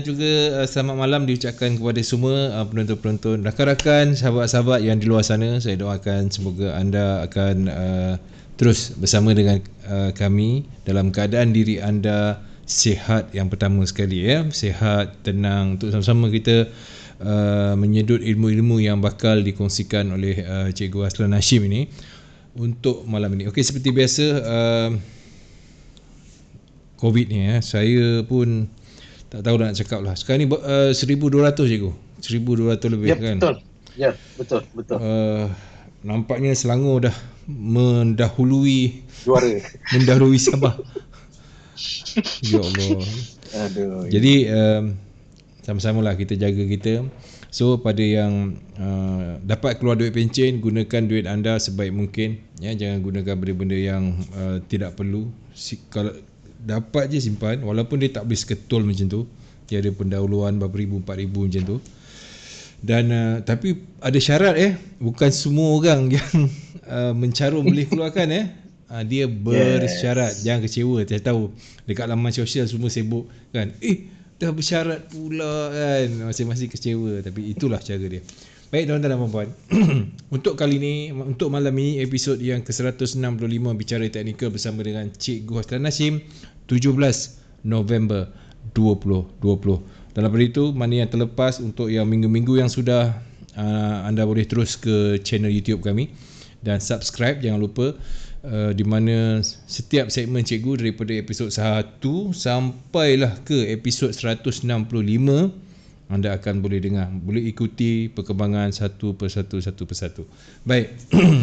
juga selamat malam diucapkan kepada semua penonton-penonton, rakan-rakan, sahabat-sahabat yang di luar sana. Saya doakan semoga anda akan terus bersama dengan kami dalam keadaan diri anda sihat yang pertama sekali, ya. Sihat, tenang, untuk sama-sama kita menyedut ilmu-ilmu yang bakal dikongsikan oleh Cikgu Aslan Hashim ini untuk malam ini. Okey, seperti biasa, COVID ni, saya pun tak tahu nak cakap lah. Sekarang ni 1,200 cikgu. 1,200 lebih, ya, kan? Betul. Ya, betul. Nampaknya Selangor dah mendahului Sabah. Ya Allah. Aduh. Jadi sama-samalah kita jaga kita. So pada yang dapat keluar duit pencen, gunakan duit anda sebaik mungkin, ya. Jangan gunakan benda-benda yang tidak perlu. Kalau dapat je simpan, walaupun dia tak boleh seketul macam tu, dia ada pendahuluan berapa ribu, 4,000 macam tu. Dan tapi ada syarat, bukan semua orang yang mencarum boleh keluarkan, dia bersyarat. Jangan kecewa. Saya tahu dekat laman sosial semua sibuk, kan, dah bersyarat pula, kan, masing-masing kecewa. Tapi itulah cara dia. Baik tuan-tuan dan puan-puan, untuk kali ni, untuk malam ni, episod yang ke-165 Bicara Teknikal bersama dengan Cikgu Aslan Hashim, 17 November 2020. Dalam pada itu, mana yang terlepas, untuk yang minggu-minggu yang sudah, anda boleh terus ke channel YouTube kami dan subscribe, jangan lupa, di mana setiap segmen cikgu daripada episod 1 sampailah ke episod 165 anda akan boleh dengar, boleh ikuti perkembangan satu persatu. Baik,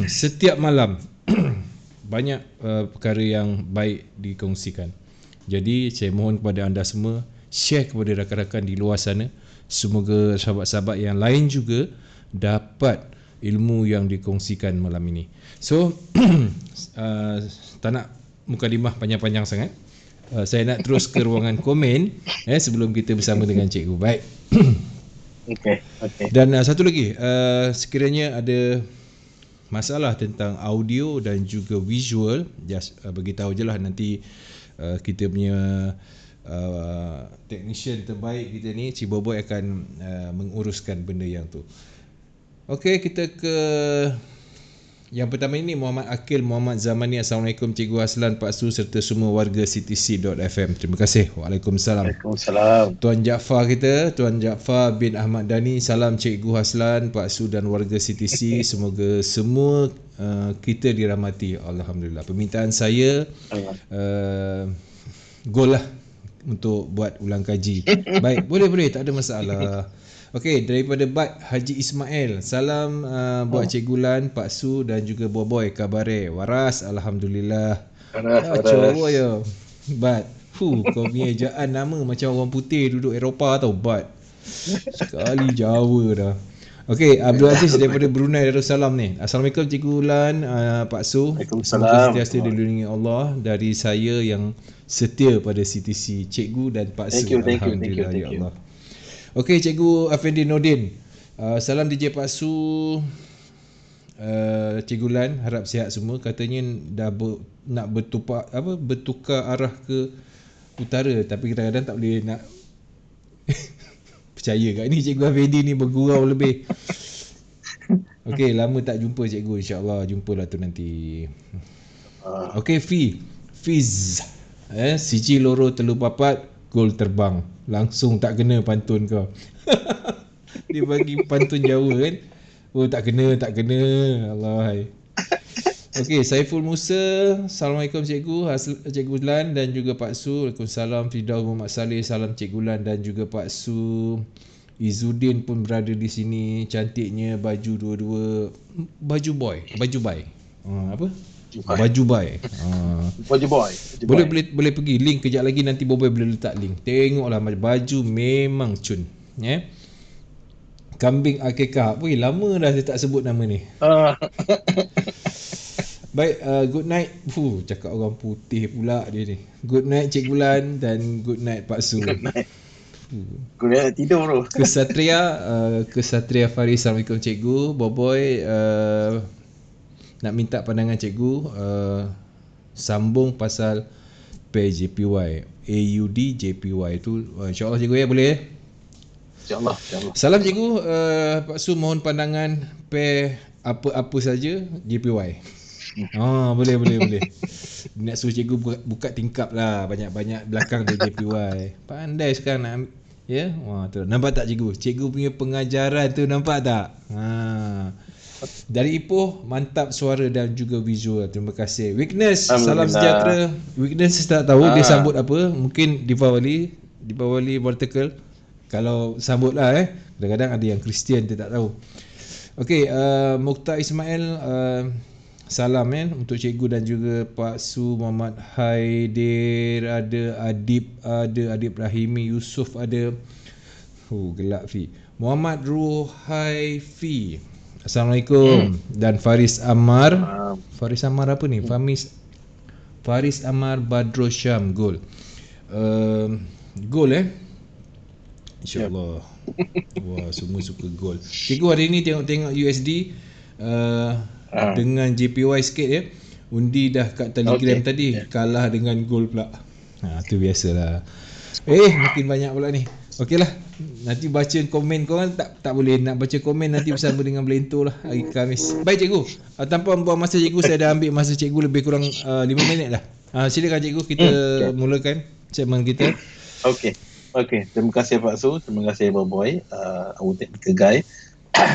setiap malam banyak perkara yang baik dikongsikan. Jadi saya mohon kepada anda semua, share kepada rakan-rakan di luar sana. Semoga sahabat-sahabat yang lain juga dapat ilmu yang dikongsikan malam ini. So tak nak mukadimah panjang-panjang sangat. Saya nak terus ke ruangan komen sebelum kita bersama dengan cikgu. Baik. Okey. Dan satu lagi, sekiranya ada masalah tentang audio dan juga visual, just beritahu je lah. Nanti kita punya technician terbaik kita ni, Cik Boboy, akan menguruskan benda yang tu. Okey, kita ke yang pertama ini. Muhammad Akil Muhammad Zamani. Assalamualaikum Cikgu Aslan, Pak Su serta semua warga CTC.fm. Terima kasih. Waalaikumsalam. Tuan Jaafar kita, Tuan Jaafar bin Ahmad Dani. Salam Cikgu Aslan, Pak Su dan warga CTC. Semoga semua kita dirahmati. Alhamdulillah. Permintaan saya goal lah untuk buat ulang kaji. Baik, boleh, tak ada masalah. Okey, daripada Bat Haji Ismail. Salam buat Cikgu Lan, Pak Su dan juga Boboy. Kabare waras, alhamdulillah. Cowok ya Bat. Kau punya ejaan nama macam orang putih duduk Eropah tau, Bat. Sekali Jawa dah. Okey, Abdul Aziz daripada Brunei Darussalam ni. Assalamualaikum Cikgu Lan, Pak Su. Semoga sentiasa dilindungi Allah dari saya yang setia pada CTC, Cikgu dan Pak Su. Alhamdulillah, ya Allah. Okey, Cikgu Afendi Nordin. Salam DJ Pak Su, Cikgu Lan, harap sihat semua. Katanya dah nak bertukar arah ke utara, tapi kadang-kadang tak boleh nak percaya kat ni. Cikgu Afendi ni bergurau lebih. Okey, lama tak jumpa Cikgu. InsyaAllah jumpalah tu nanti. Okey, Fiz. Siji loro telu papat, gol terbang. Langsung tak kena pantun kau. Dia bagi pantun Jawa, kan. Oh, tak kena. Allah. Okey, Saiful Musa. Assalamualaikum Cikgu, Cikgu Lan dan juga Pak Su. Waalaikumsalam. Firdaus Muhammad Saleh. Salam Cikgu Lan dan juga Pak Su. Izuddin pun berada di sini. Cantiknya baju dua-dua. Baju boy. Apa? Baju boy. Boleh pergi link kejap lagi, nanti Boboy boleh letak link. Tengoklah baju memang cun, ya. Kambing akikah. Weh, lama dah saya tak sebut nama ni. Baik, good night. Cakap orang putih pula dia ni. Good night Cikgu Lan dan good night Pak Su. Good night. Good night, tidur bro. Kesatria Faris. Assalamualaikum Cikgu. Boboy nak minta pandangan Cikgu sambung pasal pair JPY. AUD JPY tu insya-Allah cikgu ya, boleh ya? InsyaAllah. Salam cikgu, Pak Su mohon pandangan pair apa-apa saja JPY. Boleh. Nak suruh cikgu buka tingkap lah, banyak-banyak belakang dia JPY. Pandai sekarang nak ya. Wah tu. Nampak tak cikgu? Cikgu punya pengajaran tu nampak tak? Dari Ipoh, mantap suara dan juga visual. Terima kasih. Weakness, salam sejahtera. Weakness tak tahu dia sambut apa. Mungkin Deepawali Vertical. Kalau sambut lah kadang-kadang ada yang Kristian dia tak tahu. Okey, Mukhtar Ismail, salam untuk cikgu dan juga Pak Su. Muhammad Haidir ada, Adib Rahimi, Yusof ada. Gelap Fi. Muhammad Ruhaifi, Assalamualaikum. Dan Faris Ammar. Faris Ammar apa ni? Faris Ammar Badro Syam Gol. Gol InsyaAllah. Wah, semua suka gol. Cikgu hari ni tengok USD dengan JPY sikit ya. Undi dah kat Telegram tadi, kalah dengan gol pula. Tu biasalah. Makin banyak pula ni. Okeylah. Nanti baca komen korang tak boleh nak baca komen nanti bersama dengan Belentor lah hari Khamis. Baik cikgu. Tanpa membuang masa cikgu, saya dah ambil masa cikgu lebih kurang 5 minit lah. Silakan cikgu, kita mulakan segmen kita. Okey, terima kasih Pak Su, terima kasih Abang Boy, our technical guy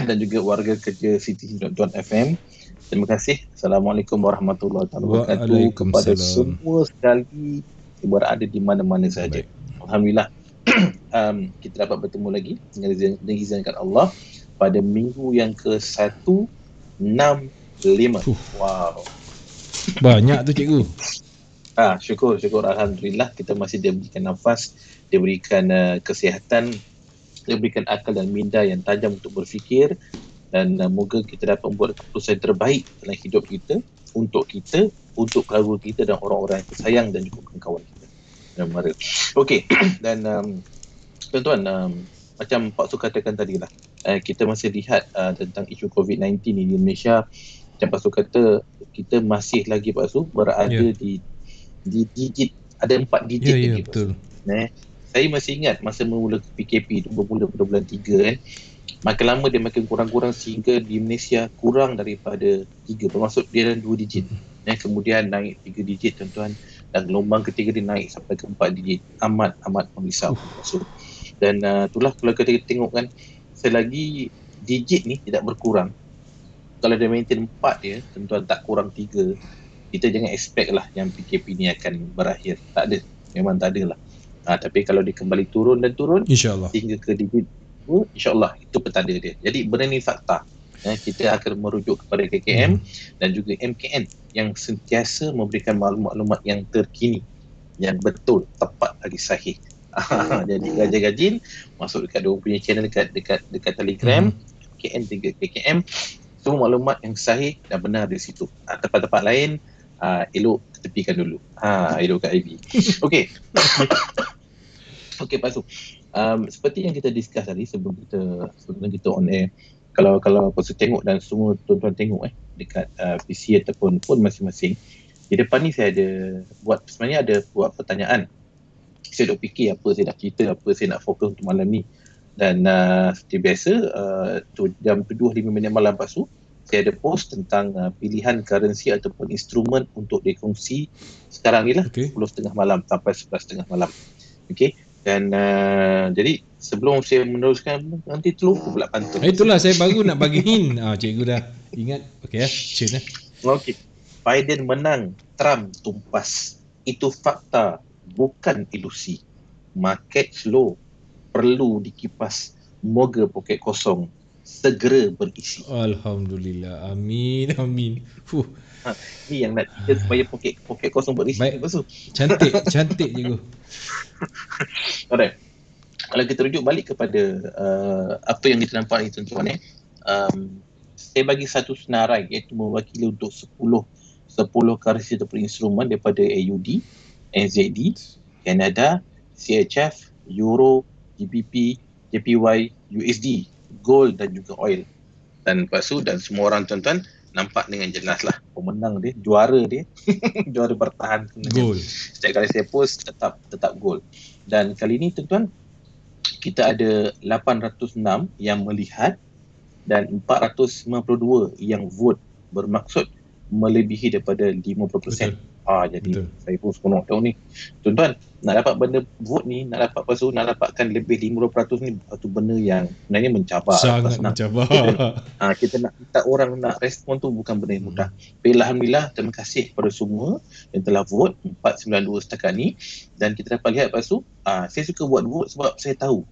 dan juga warga kerja City.FM. Terima kasih. Assalamualaikum warahmatullahi wabarakatuh kepada semua sekali yang berada di mana-mana saja. Alhamdulillah kita dapat bertemu lagi dengan diizinkan Allah pada minggu yang ke-165. Wow. Banyak tu cikgu. Syukur alhamdulillah kita masih diberikan nafas, diberikan kesihatan, diberikan akal dan minda yang tajam untuk berfikir, dan moga kita dapat membuat keputusan terbaik dalam hidup kita, untuk keluarga kita dan orang-orang yang tersayang dan juga kawan-kawan kita. Okey, dan tuan-tuan, macam Pak Su katakan tadi lah, kita masih lihat tentang isu COVID-19 di Indonesia. Macam Pak Su kata, kita masih lagi Pak Su berada di digit, ada 4 digit lagi. Betul. Saya masih ingat masa mula PKP itu bermula pada bulan 3 makin lama dia makin kurang-kurang sehingga di Malaysia kurang daripada 3, bermaksud dia dalam 2 digit. Kemudian naik 3 digit tuan-tuan, dan gelombang ketiga dia naik sampai ke 4 digit. Amat merisau. Dan itulah kalau kita tengok kan, selagi digit ni tidak berkurang, kalau dia maintain 4 dia, tuan-tuan tak kurang 3, kita jangan expect lah yang PKP ni akan berakhir. Tak ada, memang tak ada lah. Tapi kalau dia kembali turun InsyaAllah hingga ke digit 2, InsyaAllah itu petanda dia. Jadi benda ni fakta. Kita akan merujuk kepada KKM dan juga MKN yang sentiasa memberikan maklumat-maklumat yang terkini, yang betul, tepat lagi sahih. Jadi gajah-gajin masuk dekat dia punya channel dekat Telegram, KKN dan KKM, semua maklumat yang sahih dan benar di situ. Tempat-tempat lain elok tepikan dulu. Elok kat IB. Okey. Okey Pak Su. Seperti yang kita discuss tadi sebelum kita on air, kalau Pak Su tengok dan semua tuan-tuan tengok dekat PC ataupun phone masing-masing, di depan ni saya ada buat pertanyaan. Saya duk fikir apa saya nak cerita, apa saya nak fokus untuk malam ni. Dan seperti biasa, jam 7.05 malam Pak Su, saya ada post tentang pilihan currency ataupun instrumen untuk dikongsi sekarang ni lah, 10.30 malam sampai 11.30 malam. Okey. Dan jadi sebelum saya meneruskan, nanti terlupa pula pantun. Itulah saya baru nak bagi hint. Cikgu dah ingat. Okey cun Okey. Biden menang, Trump tumpas. Itu fakta, bukan ilusi. Market slow, perlu dikipas. Moga poket kosong segera berisi. Alhamdulillah. Amin. Ni yang nak kita supaya poket kosong berisi. Baik. Cantik cikgu. Alright. Kalau kita rujuk balik kepada apa yang kita nampak ni tuan-tuan, saya bagi satu senarai, iaitu mewakili untuk 10 currency ataupun instrumen daripada AUD, NZD, Canada, CHF, Euro, GBP, JPY, USD, Gold dan juga Oil. Dan Pak Su dan semua orang tuan-tuan, nampak dengan jelas lah pemenang dia, juara dia juara bertahan sebenarnya. Gol. Setiap kali saya post tetap gol. Dan kali ni tuan-tuan, kita ada 806 yang melihat dan 492 yang vote, bermaksud melebihi daripada 50%. Betul. Jadi Betul. saya pun seronok tahu ni. Tuan-tuan, nak dapat benda vote ni, nak dapatkan lebih 50% ni satu benda yang sebenarnya mencabar. Sangat mencabar. Kita nak minta orang nak respon tu bukan benda yang mudah. Tapi alhamdulillah, terima kasih kepada semua yang telah vote 492 setakat ni. Dan kita dapat lihat lepas tu, saya suka buat vote sebab saya tahu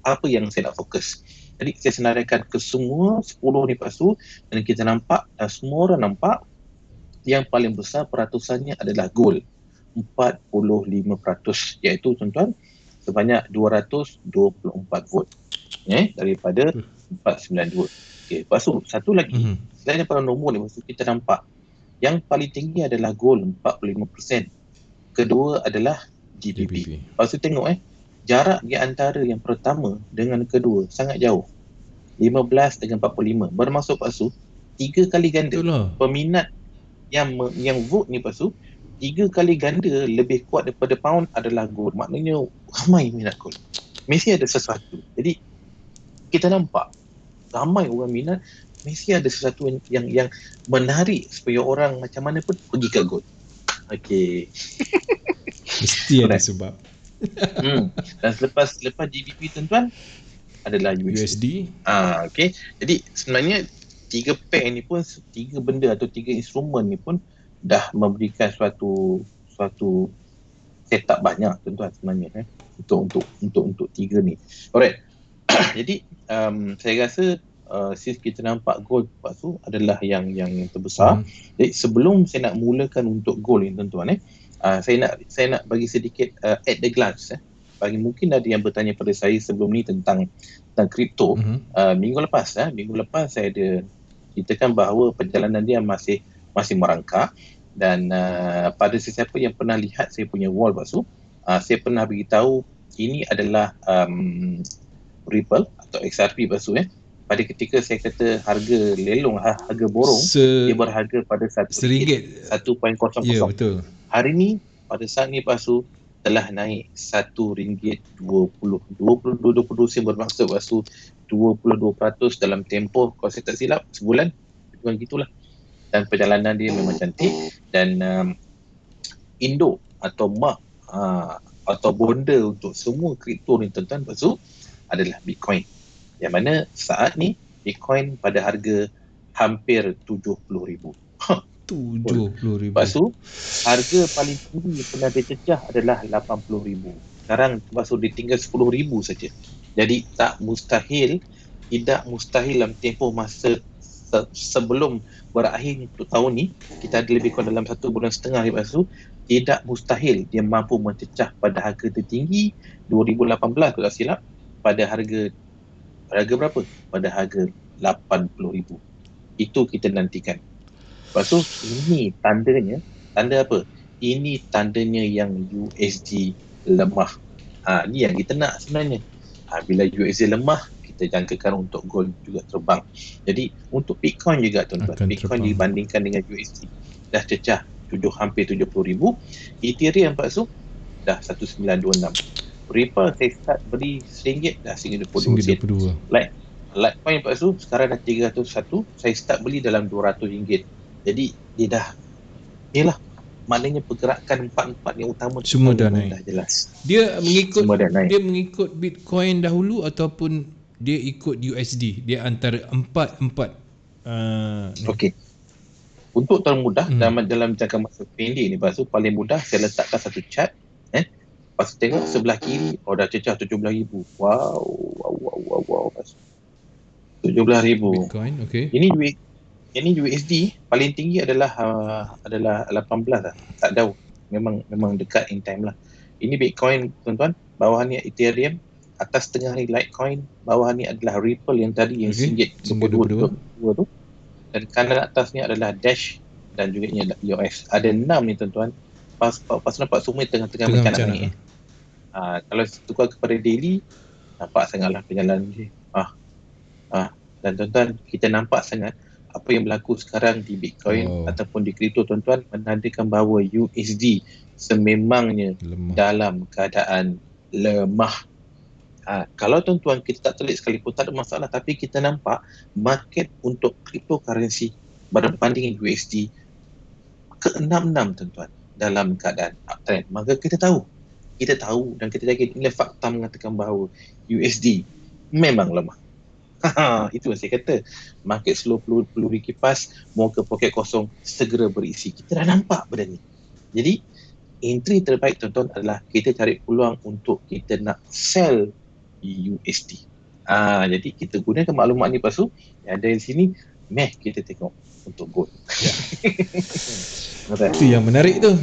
apa yang saya nak fokus. Jadi saya senaraikan ke semua 10 ni lepas tu, dan kita nampak, dan semua orang nampak yang paling besar peratusannya adalah gol, 45%, iaitu tuan-tuan sebanyak 224 vote daripada 492. Okey, lepas tu satu lagi, selain daripada nombor ni, lepas tu kita nampak yang paling tinggi adalah gol, 45%. Kedua adalah GPP. Lepas tu tengok jarak di antara yang pertama dengan kedua sangat jauh, 15 dengan 45. Bermaksud lepas tu 3 kali ganda. Peminat yang vote ni lepas tu 3 kali ganda lebih kuat daripada pound adalah gol. Maknanya ramai minat gol. Messi ada sesuatu. Jadi kita nampak ramai orang minat, Messi ada sesuatu yang menarik supaya orang macam mana pun pergi ke gol. Okey. Mesti ada sebab. Dan selepas GBP tuan-tuan adalah USD. Okey. Jadi sebenarnya 3 pair ni pun, 3 benda atau 3 instrumen ni pun dah memberikan suatu setup banyak tuan-tuan sebenarnya untuk 3 ni. Alright. Jadi saya rasa since kita nampak gol lepas tu adalah yang terbesar. Jadi sebelum saya nak mulakan untuk gol ni tuan-tuan saya nak bagi sedikit at the glance bagi mungkin ada yang bertanya pada saya sebelum ni tentang kripto. Minggu lepas saya ada ceritakan bahawa perjalanan dia masih merangkak, dan pada sesiapa yang pernah lihat saya punya wall lepas tu, saya pernah beritahu ini adalah Ripple atau XRP lepas tu pada ketika saya kata harga lelong, harga borong dia berharga pada RM1, 1.00. Ya, betul. Hari ni pada saat ni lepas tu telah naik RM1.20 sen, bermaksud lepas tu 22% dalam tempoh, kalau saya tak silap sebulan, bukan gitulah. Dan perjalanan dia memang cantik. Dan induk atau mak atau bonda untuk semua kripto ni tuan-tuan lepas tu adalah Bitcoin, yang mana saat ni Bitcoin pada harga hampir 70,000. 70,000. Lepas tu harga paling tinggi pernah dicecah adalah 80,000. Sekarang lepas tu dia tinggal 10,000 saja. Jadi tidak mustahil dalam tempoh masa sebelum berakhir untuk tahun ni, kita ada lebih kurang dalam 1 bulan setengah lepas tu, tidak mustahil dia mampu mencecah pada harga tertinggi 2018 kalau tak silap, pada harga berapa? Pada harga 80,000. Itu kita nantikan. Lepas tu ini tanda apa? Ini tandanya yang USD lemah. Ni yang kita nak sebenarnya. Bila USD lemah, kita jangkakan untuk gold juga terbang. Jadi untuk Bitcoin juga tuan-tuan, Bitcoin dibandingkan dengan USD dah cecah hampir 70,000. Ethereum lepas tu dah 1926. Ripple saya start beli RM1 dah RM1.22. Litecoin lepas tu sekarang dah 301, saya start beli dalam RM200. Jadi dia dah maknanya pergerakan empat yang utama semua dah naik. Dah jelas. Dia mengikut Bitcoin dahulu ataupun dia ikut USD? Dia antara empat. Okey. Untuk termudah dalam jangka masa pendek ni, lepas tu paling mudah saya letakkan satu chart. Lepas tu tengok sebelah kiri, dah cecah 17,000. Wow. 17,000. Bitcoin, okey. Ini USD paling tinggi adalah 18 lah. Tak jauh. Memang dekat in time lah. Ini Bitcoin tuan-tuan, bawah ni Ethereum, atas tengah ni Litecoin, bawah ni adalah Ripple yang tadi yang RM1.22 tu. Dan kanan atas ni adalah Dash dan juga ni adalah EOS. Ada 6 ni tuan-tuan. Pas nampak semua tengah-tengah macam nak naik. Kalau tukar kepada daily, nampak sangatlah perjalanan ni. Dan tuan-tuan, kita nampak sangat apa yang berlaku sekarang di Bitcoin ataupun di kripto tuan-tuan menandakan bahawa USD sememangnya Lemah. dalam keadaan lemah. Kalau tuan-tuan kita tak telik sekalipun tak ada masalah, tapi kita nampak market untuk cryptocurrency berbanding USD ke-66 tuan-tuan dalam keadaan uptrend, maka kita tahu dan kita yakin inilah fakta mengatakan bahawa USD memang lemah. Itu yang saya kata, market slow perlu dikipas, mau ke poket kosong segera berisi. Kita dah nampak benda ni. Jadi entry terbaik tuan-tuan adalah kita cari peluang untuk kita nak sell USD. Jadi kita gunakan maklumat ni, lepas tu yang ada di sini, kita tengok untuk gold. Itu yang menarik tu.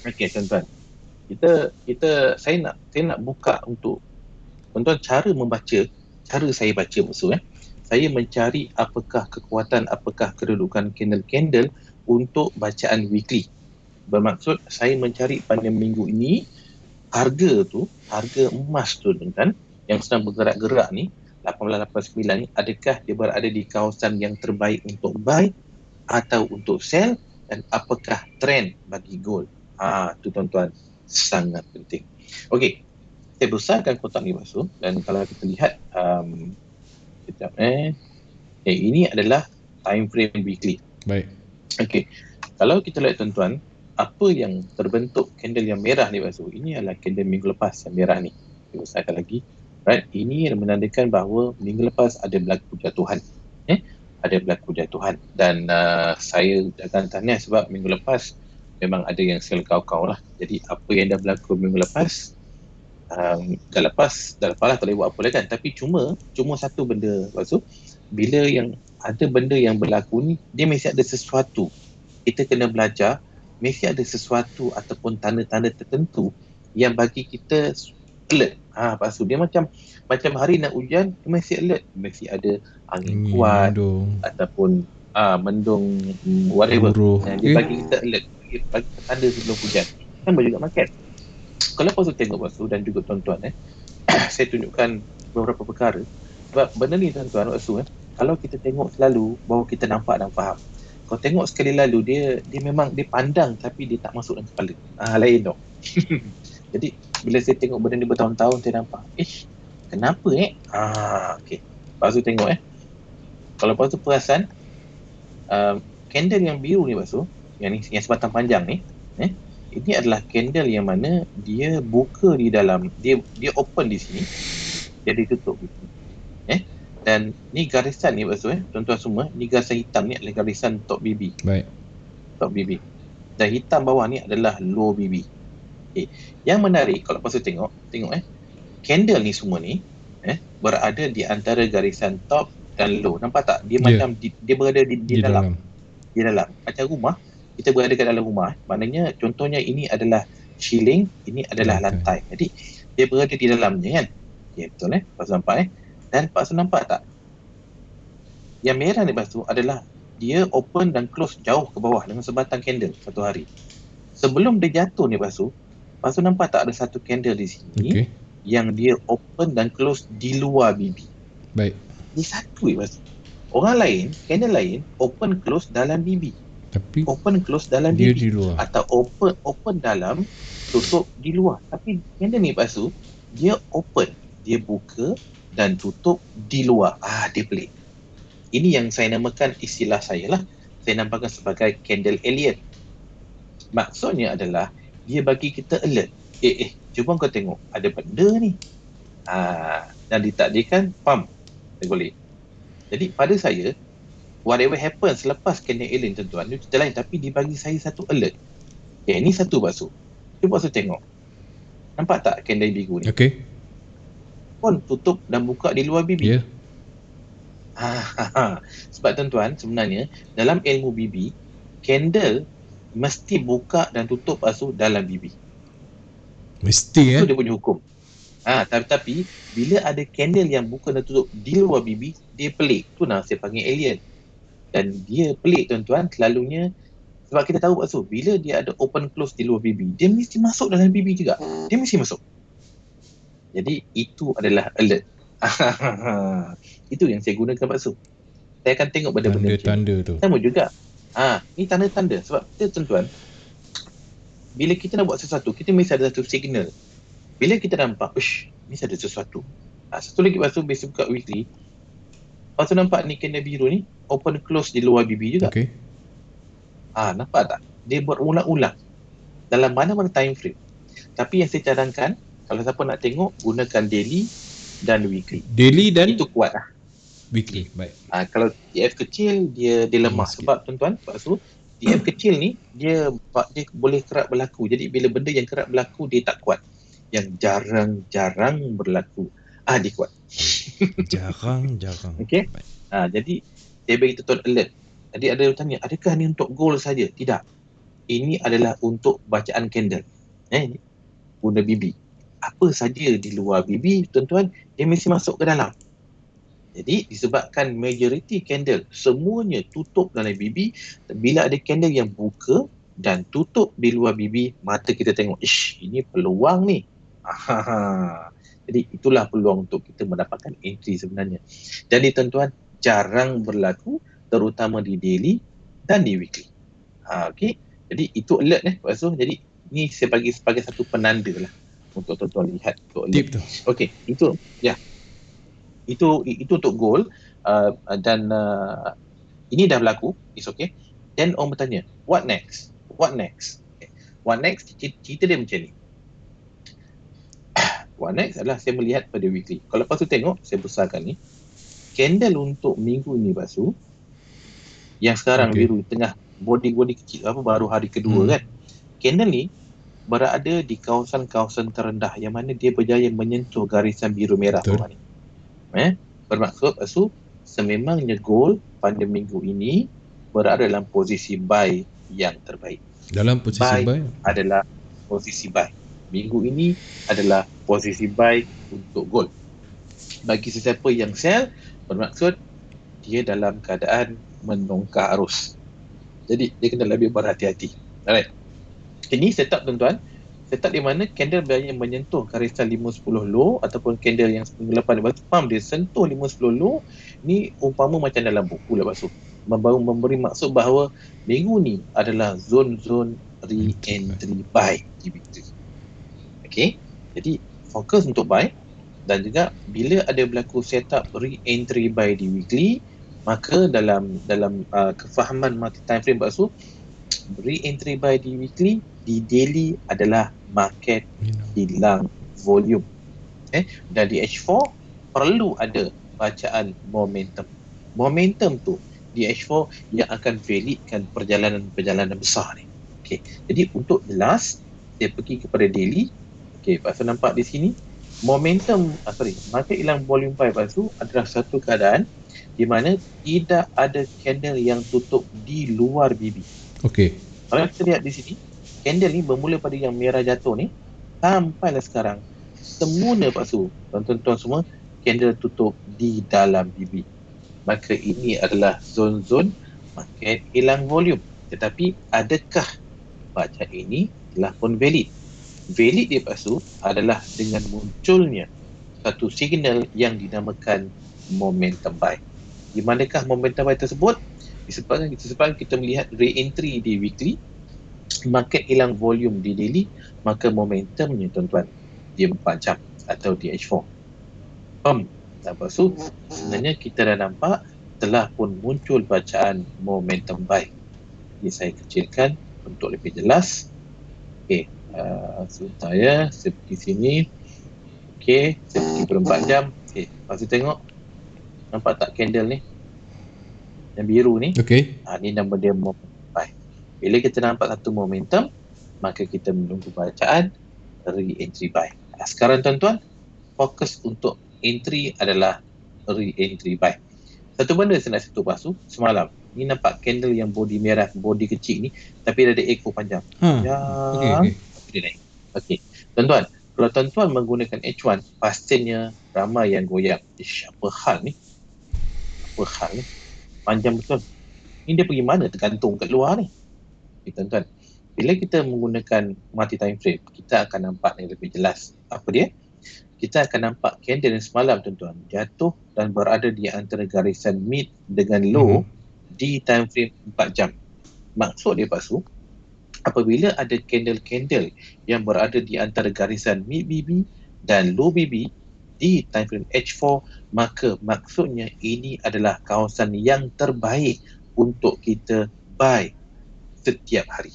Okey tuan-tuan, saya nak buka untuk tuan-tuan cara saya baca maksud saya mencari apakah kekuatan, apakah kedudukan candle untuk bacaan weekly. Bermaksud saya mencari pada minggu ini harga emas tu tuan-tuan yang sedang bergerak-gerak ni 1889 ni, adakah dia berada di kawasan yang terbaik untuk buy atau untuk sell, dan apakah trend bagi gold. Tu tuan-tuan sangat penting. Okey, saya besarkan kotak ni basuh, dan kalau kita lihat sekejap ini adalah time frame weekly. Baik. Okey, kalau kita lihat tuan-tuan, apa yang terbentuk candle yang merah ni basuh, ini adalah candle minggu lepas yang merah ni. Kita besarkan lagi. Right, ini menandakan bahawa minggu lepas ada berlaku jatuhan. Ada berlaku jatuhan, dan saya akan tanya sebab minggu lepas memang ada yang sell kau-kau lah. Jadi apa yang dah berlaku minggu lepas, dah lepas lah, tak boleh buat apa lah kan. Tapi cuma satu benda basuh, bila yang ada benda yang berlaku ni, dia mesti ada sesuatu. Kita kena belajar, mesti ada sesuatu ataupun tanda-tanda tertentu yang bagi kita alert. Basuh dia macam hari nak hujan, dia mesti alert, mesti ada angin kuat, mendung, ataupun mendung, whatever. Dia bagi kita alert, bagi kita tanda sebelum hujan. Sama juga market. Kalau pasal tengok basuh dan juga tuan-tuan saya tunjukkan beberapa perkara. Sebab benda ni tuan-tuan basuh kalau kita tengok selalu, baru kita nampak dan faham. Kalau tengok sekali lalu, dia memang dia pandang tapi dia tak masuk dalam kepala. Lain tau. Jadi bila saya tengok benda ni bertahun-tahun, saya nampak kenapa okey. Lepas tu tengok kalau lepas tu perasan candle yang biru ni basuh, yang sebatang panjang ni ini adalah candle yang mana dia buka di dalam, dia open di sini, dia ditutup di sini. Dan ni garisan ni basuh tuan-tuan semua, ni garisan hitam ni adalah garisan top BB. Baik. Top BB. Dan hitam bawah ni adalah low BB. Yang menarik kalau pasal tengok candle ni semua ni berada di antara garisan top dan low. Nampak tak? Dia macam dia berada di dalam. Di dalam. Macam rumah, kita berada kat dalam rumah. Maknanya contohnya ini adalah ceiling, ini adalah lantai. Jadi dia berada di dalamnya kan. Betul pasal nampak Dan pasal nampak tak? Yang merah ni pasal adalah dia open dan close jauh ke bawah dengan sebatang candle satu hari. Sebelum dia jatuh ni pasal nampak tak ada satu candle di sini yang dia open dan close di luar BB. Baik. Di satu pasal. Orang lain, candle lain open close dalam BB. Tapi open close dalam dia BB di luar. Atau open dalam, tutup di luar. Tapi candle ni pasal dia open, dia buka dan tutup di luar. Dia pelik. Ini yang saya namakan, istilah saya lah, saya namakan sebagai candle alien. Maksudnya adalah dia bagi kita alert. Cuba kau tengok, ada benda ni. Dan ditakdirkan, boleh. Jadi pada saya, whatever happens selepas candle alien tuan-tuan, itu cerita lain, tapi dia bagi saya satu alert. Ini satu basuh. Cuba saya tengok. Nampak tak candle biru ni? Okey. Pun tutup dan buka di luar BB. Ya. Sebab tuan-tuan, sebenarnya dalam ilmu BB, candle mesti buka dan tutup basuh dalam BB. Mesti Itu dia punya hukum. Tapi bila ada candle yang buka dan tutup di luar BB, dia pelik. Tu saya panggil alien. Dan dia pelik tuan-tuan, selalunya sebab kita tahu basuh, bila dia ada open close di luar BB, dia mesti masuk dalam BB juga. Dia mesti masuk. Jadi itu adalah alert. Itu yang saya gunakan basuh. saya akan tengok benda-benda macam ni. Tanda-tanda tu. Sama juga. Ni tanda-tanda. Sebab kita tuan-tuan, bila kita nak buat sesuatu, kita mesti ada satu signal. Bila kita nampak, mesti ada sesuatu. Satu lagi pasal biasa buka weekly, pasal nampak ni candle biru ni, open close di luar BB juga. Okey. Nampak tak? Dia berulang-ulang dalam mana-mana time frame. Tapi yang saya cadangkan, kalau siapa nak tengok, gunakan daily dan weekly. Daily dan Itu kuat lah. weekly. Baik. Kalau TF kecil, dia lemah. Sikit. Sebab tuan-tuan, Pak Su, TF kecil ni, dia boleh kerap berlaku. Jadi bila benda yang kerap berlaku, dia tak kuat. Yang jarang-jarang berlaku, dia kuat. Jarang-jarang. Okey. Baik. Jadi saya bagi tuan alert. Jadi ada yang tanya, adakah ni untuk goal saja? Tidak. Ini adalah untuk bacaan candle. Guna BB. Apa saja di luar BB, tuan-tuan, dia mesti masuk ke dalam. Jadi disebabkan majority candle semuanya tutup dalam BB, bila ada candle yang buka dan tutup di luar BB, mata kita tengok, ini peluang ni. Jadi itulah peluang untuk kita mendapatkan entry sebenarnya. Jadi tuan-tuan, jarang berlaku, terutama di daily dan di weekly. Okey. Jadi itu alert Pak Su. Jadi ni saya bagi sebagai satu penanda lah untuk tuan-tuan lihat untuk alert. Tip tu. Okey, itu itu untuk goal, dan ini dah berlaku, it's okay. Then orang bertanya, what next? What next? What next? Cerita dia macam ni. What next adalah saya melihat pada weekly. Kalau Pak Su tengok, saya besarkan ni. Candle untuk minggu ni Pak Su, yang sekarang biru tengah body kecil, baru hari kedua kan. Candle ni berada di kawasan-kawasan terendah yang mana dia berjaya menyentuh garisan biru merah bawah ni. Bermaksud Pak Su, sememangnya gold pada minggu ini berada dalam posisi buy yang terbaik. Dalam posisi buy adalah posisi buy. Minggu ini adalah posisi buy untuk gold. Bagi sesiapa yang sell, bermaksud dia dalam keadaan menongkar arus. Jadi dia kena lebih berhati-hati. Alright. Ini setup tuan-tuan. Setup di mana candle berjaya menyentuh garisan 5-10 low ataupun candle yang 98 lepas tu dia sentuh 5-10 low. Ni umpama macam dalam buku lah Pak Su. Memberi maksud bahawa minggu ni adalah zone-zone re-entry buy di weekly. Okay. Jadi fokus untuk buy, dan juga bila ada berlaku setup re-entry buy di weekly, maka dalam kefahaman multi time frame Pak Su, re-entry buy di weekly, di daily adalah market hilang volume. Dan di H4 perlu ada bacaan momentum. Momentum tu di H4 yang akan validkan perjalanan besar ni. Okay. Jadi untuk jelas, saya pergi kepada daily. Okay, Pak Su nampak di sini momentum, market hilang volume buy Pak Su adalah satu keadaan di mana tidak ada candle yang tutup di luar BB. Okey. Kalau kita lihat di sini, candle ni bermula pada yang merah jatuh ni sampailah sekarang. Semua Pak Su, tuan-tuan semua, candle tutup di dalam BB. Maka ini adalah zon-zon market hilang volume. Tetapi adakah bacaan ini telah pun valid? Valid dia Pak Su adalah dengan munculnya satu signal yang dinamakan momentum buy. Di manakah momentum buy tersebut? Disebabkan kita melihat re-entry di weekly, market hilang volume di daily, maka momentumnya tuan-tuan dia 4 jam atau di H4. Lepas tu sebenarnya kita dah nampak telah pun muncul bacaan momentum buy. Jadi saya kecilkan untuk lebih jelas. Okey, sebentar ya, saya pergi sini. Okey, saya pergi per 4 jam. Okey, lepas tu tengok, nampak tak candle ni? Yang biru ni. Okey. Ni nama dia momentum buy. Bila kita nampak satu momentum, maka kita menunggu bacaan re-entry buy. Sekarang tuan-tuan, fokus untuk entry adalah re-entry buy. Satu benda saya nak sentuh Pak Su semalam. Ni nampak candle yang body merah, body kecil ni, tapi dia ada ekor panjang. Okey. Dia naik. Okey. Tuan-tuan, kalau tuan-tuan menggunakan H1, pastinya ramai yang goyang. Apa hal ni? Panjang betul. Ni dia pergi mana? Tergantung kat luar ni. Okay, tuan-tuan, bila kita menggunakan multi time frame, kita akan nampak yang lebih jelas. Apa dia? kita akan nampak candle yang semalam tuan-tuan jatuh dan berada di antara garisan mid dengan low di time frame 4 jam. Maksud dia Pak Su, apabila ada candle-candle yang berada di antara garisan mid BB dan low BB di time frame H4, maka maksudnya ini adalah kawasan yang terbaik untuk kita buy setiap hari.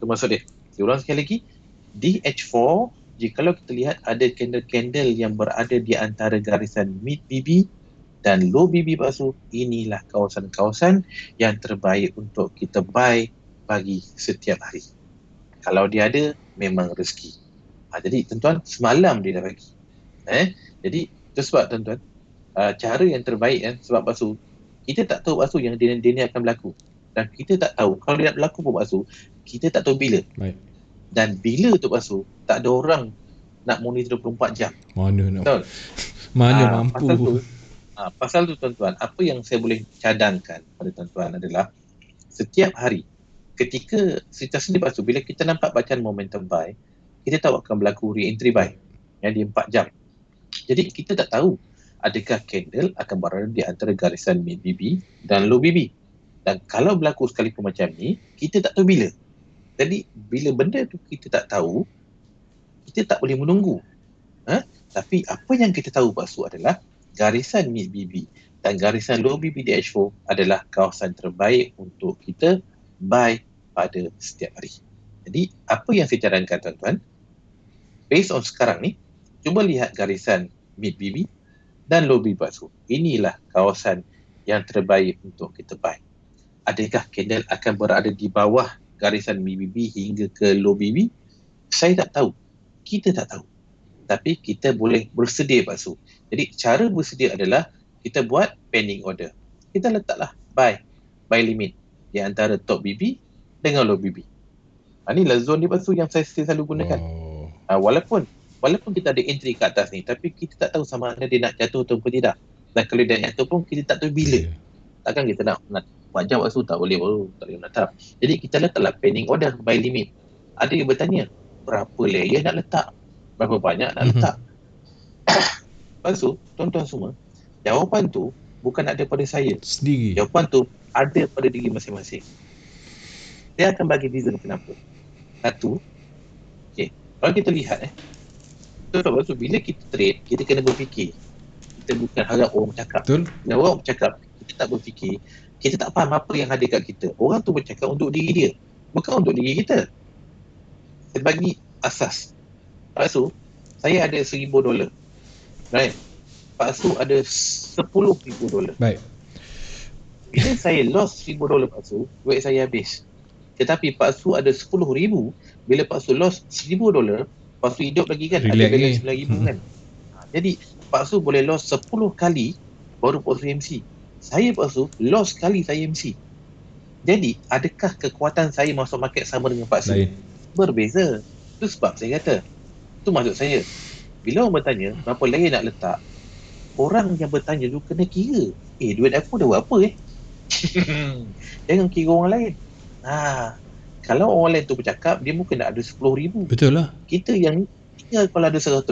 Itu maksud dia. Saya ulang sekali lagi, di H4 jikalau kita lihat ada candle-candle yang berada di antara garisan mid BB dan low BB Pak Su, inilah kawasan-kawasan yang terbaik untuk kita buy bagi setiap hari. Kalau dia ada, memang rezeki. Jadi tuan-tuan, semalam dia dah bagi. Jadi itu sebab tuan-tuan, cara yang terbaik sebab Pak Su, kita tak tahu Pak Su yang dia ni akan berlaku. Dan kita tak tahu, kalau dia nak berlaku pun Pak Su, kita tak tahu bila. Baik. Dan bila tu Pak Su, tak ada orang nak monitor 24 jam. Mana nak? Betul? Mana mampu? Pasal tu tuan-tuan, apa yang saya boleh cadangkan pada tuan-tuan adalah setiap hari ketika situasi ni Pak Su, bila kita nampak bacaan momentum buy, kita tahu akan berlaku re-entry buy yang di 4 jam. Jadi kita tak tahu adakah candle akan berada di antara garisan mid BB dan low BB. Dan kalau berlaku sekalipun macam ni, kita tak tahu bila. Jadi bila benda tu kita tak tahu, kita tak boleh menunggu. Tapi apa yang kita tahu Pak Su adalah garisan mid BB dan garisan low BB di H4 adalah kawasan terbaik untuk kita buy pada setiap hari. Jadi apa yang saya cadangkan tuan-tuan, based on sekarang ni, cuba lihat garisan mid BB dan low BB Pak Su. Inilah kawasan yang terbaik untuk kita buy. Adakah candle akan berada di bawah garisan mid BB hingga ke low BB? Saya tak tahu. Kita tak tahu. Tapi kita boleh bersedia Pak Su. Jadi cara bersedia adalah kita buat pending order. Kita letaklah buy limit di antara top BB dengan low BB. Inilah zone dia Pak Su yang saya selalu gunakan. Walaupun kita ada entry kat atas ni, tapi kita tak tahu sama ada dia nak jatuh ataupun tidak. Dan kalau dia nak jatuh pun kita tak tahu bila. Takkan kita nak buat jam Pak Su, tak boleh baru, tak boleh nak tak. Jadi kita letaklah pending order buy limit. Ada yang bertanya, berapa layer nak letak? Berapa banyak nak letak? Lepas tu, tuan-tuan semua, jawapan tu bukan ada pada saya sendiri. Jawapan tu ada pada diri masing-masing. Saya akan bagi reason kenapa. Satu, kalau kita lihat lepas tu bila kita trade, kita kena berfikir. Kita bukan harap orang cakap. Betul. Bila orang cakap, kita tak berfikir, kita tak faham apa yang ada kat kita. Orang tu bercakap untuk diri dia, bukan untuk diri kita. Saya bagi asas. Lepas tu, saya ada $1,000. Right? Pak Su ada $10,000. Baik. Bila saya lost $1,000 Pak Su, duit saya habis. Tetapi Pak Su ada $10,000, bila Pak Su lost $1,000, Pak Su hidup lagi kan, Relax ada balance $9,000 kan. Jadi Pak Su boleh lost 10 kali baru Pak Su MC. Saya Pak Su lost kali saya MC. Jadi adakah kekuatan saya masuk market sama dengan Pak Su? Lain. Berbeza. Itu sebab saya kata, itu maksud saya. Bila orang bertanya berapa layer nak letak, orang yang bertanya tu kena kira, duit aku dah buat apa jangan kira orang lain. Kalau orang lain tu bercakap, dia mungkin nak ada $10,000. Betul lah. Kita yang tinggal kalau ada $100,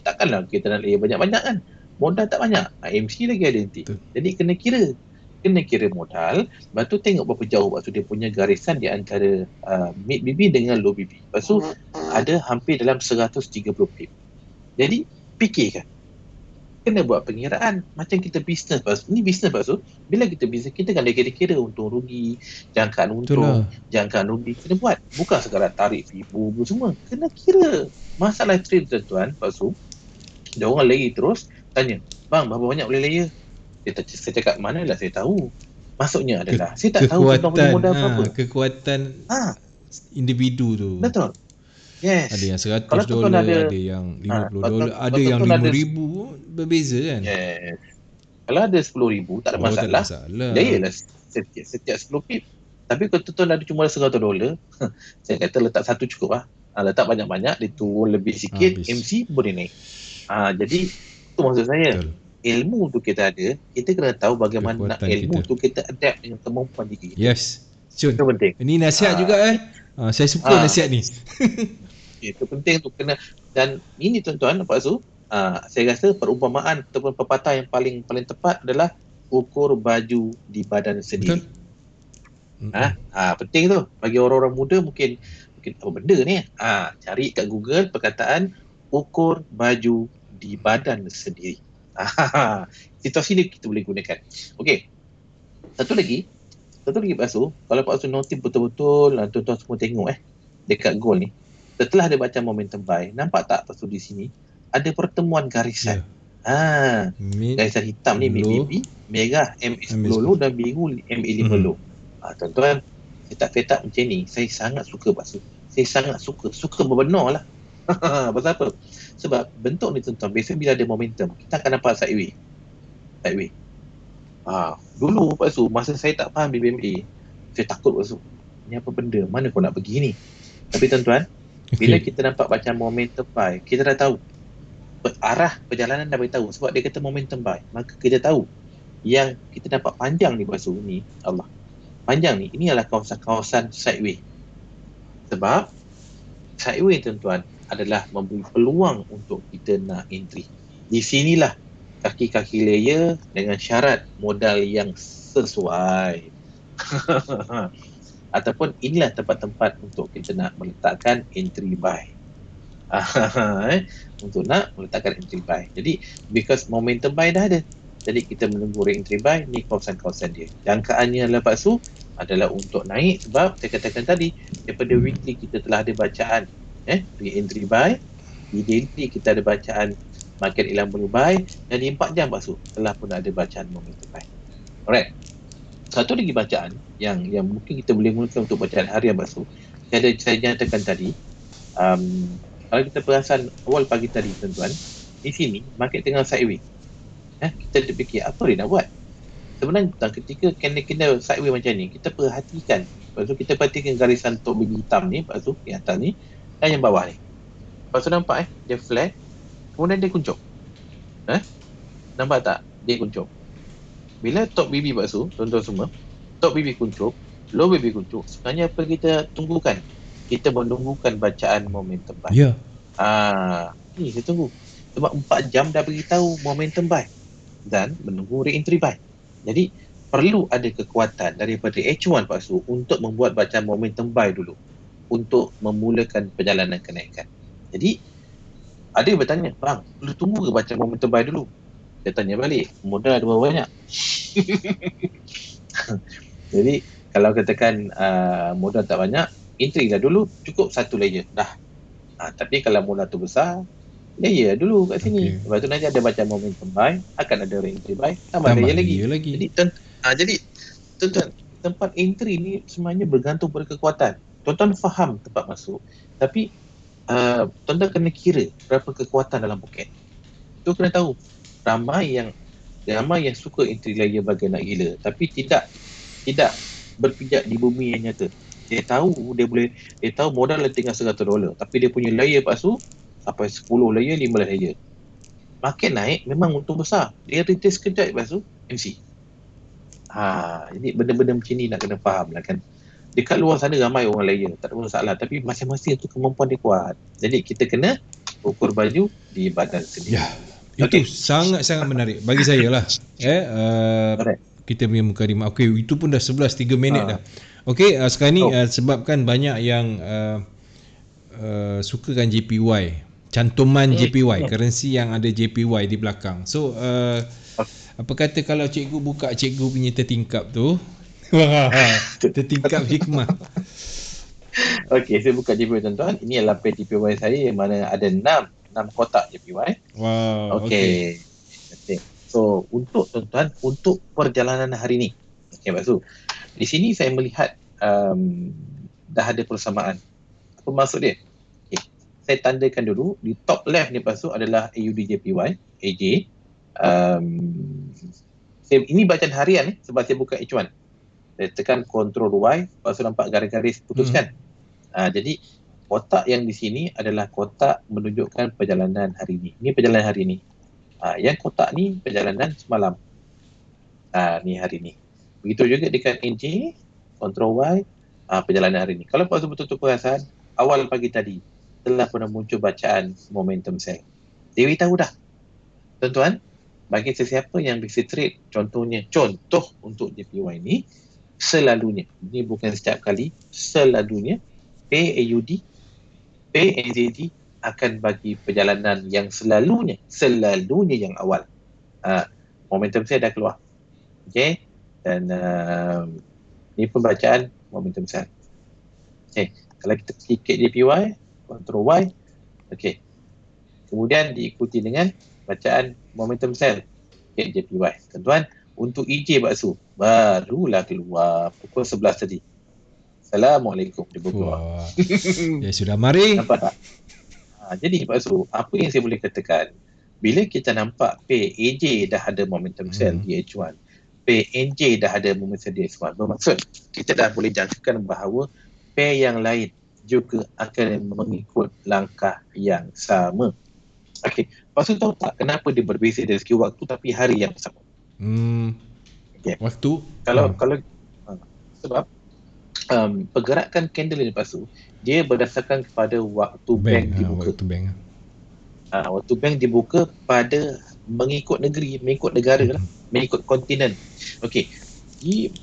takkanlah kita nak layer banyak-banyak kan. Modal tak banyak, MC lagi ada nanti. Jadi kena kira modal. Lepas tu tengok berapa jauh waktu dia punya garisan di antara mid BB dengan low BB. Lepas tu ada hampir dalam 130 pip. Jadi fikirkan, kena buat pengiraan. Macam kita bisnes Pak Su. Ini bisnes Pak Su. Bila kita bisnes, kita kan kira-kira untung rugi, jangkaan untung, jangkaan rugi. Kena buat. Bukan sekadar tarik fibu semua. Kena kira. Masalah trade tuan-tuan Pak Su, dia orang layer terus tanya, bang berapa banyak boleh layer? Saya cakap, manalah saya tahu. Maksudnya adalah saya tak tahu tuan punya modal berapa. Kekuatan individu tu. Betul. Yes. Ada yang $100, ada yang $50, ada yang $5,000, berbeza kan? Yes. Kalau ada $10,000 tak ada masalah. Layalah setiap 10 pip. Tapi kalau tuan ada cuma $100, saya kata letak satu cukup lah. Letak banyak-banyak, dia turun lebih sikit, MC boleh naik. Jadi itu maksud saya. Betul. Ilmu tu kita ada, kita kena tahu bagaimana ilmu tu kita adapt dengan kemampuan diri kita. Yes. Cun. Itu penting. Ini nasihat juga saya suka nasihat ni. Itu penting tu, kena Dan ini tuan-tuan, Pak Su, saya rasa perumpamaan ataupun pepatah yang paling tepat adalah ukur baju di badan sendiri. Betul. Penting tu bagi orang-orang muda, mungkin apa benda ni, cari kat Google perkataan ukur baju di badan sendiri. Situasi ni kita boleh gunakan. Okey, satu lagi Pak Su, kalau Pak Su notice betul-betul, tuan-tuan semua tengok dekat goal ni, setelah dia baca momentum buy, nampak tak Pak Su di sini ada pertemuan garisan. Garisan hitam ni MACD, merah MA10 low dan biru MA5 low. Tuan-tuan, setup macam ni saya sangat suka Pak Su. Saya sangat suka benar lah. Pasal apa? Sebab bentuk ni tuan-tuan, biasa bila ada momentum, kita akan nampak sideway. Dulu Pak Su, masa saya tak faham BBMA, saya takut Pak Su. Ni apa benda? Mana kau nak pergi ni? Tapi tuan-tuan, bila kita nampak macam momentum buy, kita dah tahu arah perjalanan, dah beritahu. Sebab dia kata momentum buy, maka kita tahu yang kita nampak panjang ni Pak Su, ni Allah, panjang ni, ini adalah kawasan sideway. Sebab sideway tuan-tuan adalah memberi peluang untuk kita nak entry. Di sinilah kaki-kaki layer dengan syarat modal yang sesuai. Ataupun inilah tempat-tempat untuk kita nak meletakkan entry buy. Untuk nak meletakkan entry buy. Jadi because momentum buy dah ada, jadi kita menunggu entry buy. Ni kawasan-kawasan dia. Jangkaannya adalah Pak Su adalah untuk naik, sebab saya katakan tadi, daripada weekly kita telah ada bacaan re-entry buy, di daily kita ada bacaan market hilang boleh buy, dan di 4 jam Pak Su telah pun ada bacaan momentum buy. Alright, satu lagi bacaan yang mungkin kita boleh gunakan untuk bacaan harian Pak Su, saya nyatakan tadi, kalau kita perasan awal pagi tadi tuan-tuan, di sini market tengah sideway. Kita terfikir apa dia nak buat. Sebenarnya ketika candle sideway macam ni, kita perhatikan, Lepas tu kita perhatikan garisan top bibi hitam ni, lepas tu yang atas ni dan yang bawah ni. Lepas tu nampak dia flat, kemudian dia kuncup. Nampak tak? Dia kuncup. Bila top bibi Pak Su, tuan-tuan semua, top bibi kuncup, low bibi kuncup, sebenarnya apa kita tunggukan? Kita menunggukan bacaan momentum buy. Ya. Ni kita tunggu. Sebab 4 jam dah beritahu momentum buy dan menunggu re-entry buy. Jadi perlu ada kekuatan daripada H1 Pak Su untuk membuat bacaan momentum buy dulu untuk memulakan perjalanan kenaikan. Jadi ada yang bertanya, bang, perlu tunggu ke bacaan momentum buy dulu? Dia tanya balik, modal ada berapa banyak? Jadi kalau katakan modal tak banyak, entry lah dulu, cukup satu layer dah. Tapi kalau modal tu besar, layer dulu kat sini. Lepas tu nanti ada bacaan momentum buy, akan ada re-entry buy, tambah layer lagi. Jadi tuan-tuan, tempat entry ni sebenarnya bergantung pada kekuatan. Tuan-tuan faham tempat masuk, tapi tuan-tuan kena kira berapa kekuatan dalam poket. Tu kena tahu. Ramai yang suka entry layer bagai nak gila, tapi tidak berpijak di bumi yang nyata. Dia tahu modal tinggal $100, tapi dia punya layer Pak Su sampai 10 layer, 15 layer. Market naik memang untung besar. Dia retest sekejap Pak Su, MC. Jadi benda-benda macam ni nak kena faham lah kan. Dekat luar sana ramai orang layer, tak ada masalah, tapi masing-masing tu kemampuan dia kuat. Jadi kita kena ukur baju di badan sendiri. Ya. Itu sangat-sangat menarik bagi saya lah. Kita punya mukadimah. Okey, itu pun dah 11:03 dah. Okey, sekarang ni sebabkan banyak yang sukakan JPY, cantuman JPY, currency yang ada JPY di belakang. So apa kata kalau cikgu buka cikgu punya tertingkap tu? Tertingkap hikmah. Okey, saya buka JPY tuan-tuan. Ini adalah page JPY saya yang mana ada 6 kotak JPY. Wow. Okey. So untuk tuan-tuan, untuk perjalanan hari ni, okey Pak Su, di sini saya melihat dah ada persamaan. Apa maksud dia? Okay. Saya tandakan dulu di top left ni Pak Su adalah AUD JPY, AJ. Ini bacaan harian ni sebab saya buka H1. Saya tekan Ctrl Y, Pak Su nampak garis-garis putuskan. Jadi kotak yang di sini adalah kotak menunjukkan perjalanan hari ni. Ini perjalanan hari ni. Yang kotak ni perjalanan semalam. Ni hari ni. Begitu juga dekat NJ, Ctrl Y, perjalanan hari ni. Kalau Pak Su betul-betul perasan, awal pagi tadi, telah pernah muncul bacaan momentum sell. Dewi tahu dah. Tuan-tuan, bagi sesiapa yang bisa trade, contoh untuk JPY ni, selalunya, ini bukan setiap kali, selalunya, pay AUD, pay NZD akan bagi perjalanan yang selalunya yang awal. Momentum sell dah keluar. Okay? Dan ni pembacaan momentum sell. Okay. Kalau kita klik JPY, Ctrl Y, okay. Kemudian diikuti dengan bacaan momentum sell JPY. Tuan-tuan, untuk EJ bakso barulah keluar pukul 11 tadi. Assalamualaikum dia keluar. Wah. Ya sudah mari. Nampak tak? Jadi bakso, apa yang saya boleh katakan, bila kita nampak pair AJ dah ada momentum sell di H1, pair NJ dah ada momentum sell di H1, bermaksud kita dah boleh jangkakan bahawa pair yang lain juga akan mengikut langkah yang sama. Okey, pasal tahu tak kenapa dia berbeza dari segi waktu tapi hari yang sama? Okay. Waktu? Kalau sebab pergerakan candle ni pasal dia berdasarkan kepada waktu bank dibuka. Waktu bank dibuka pada mengikut negeri, mengikut negara lah, mengikut kontinen. Okey.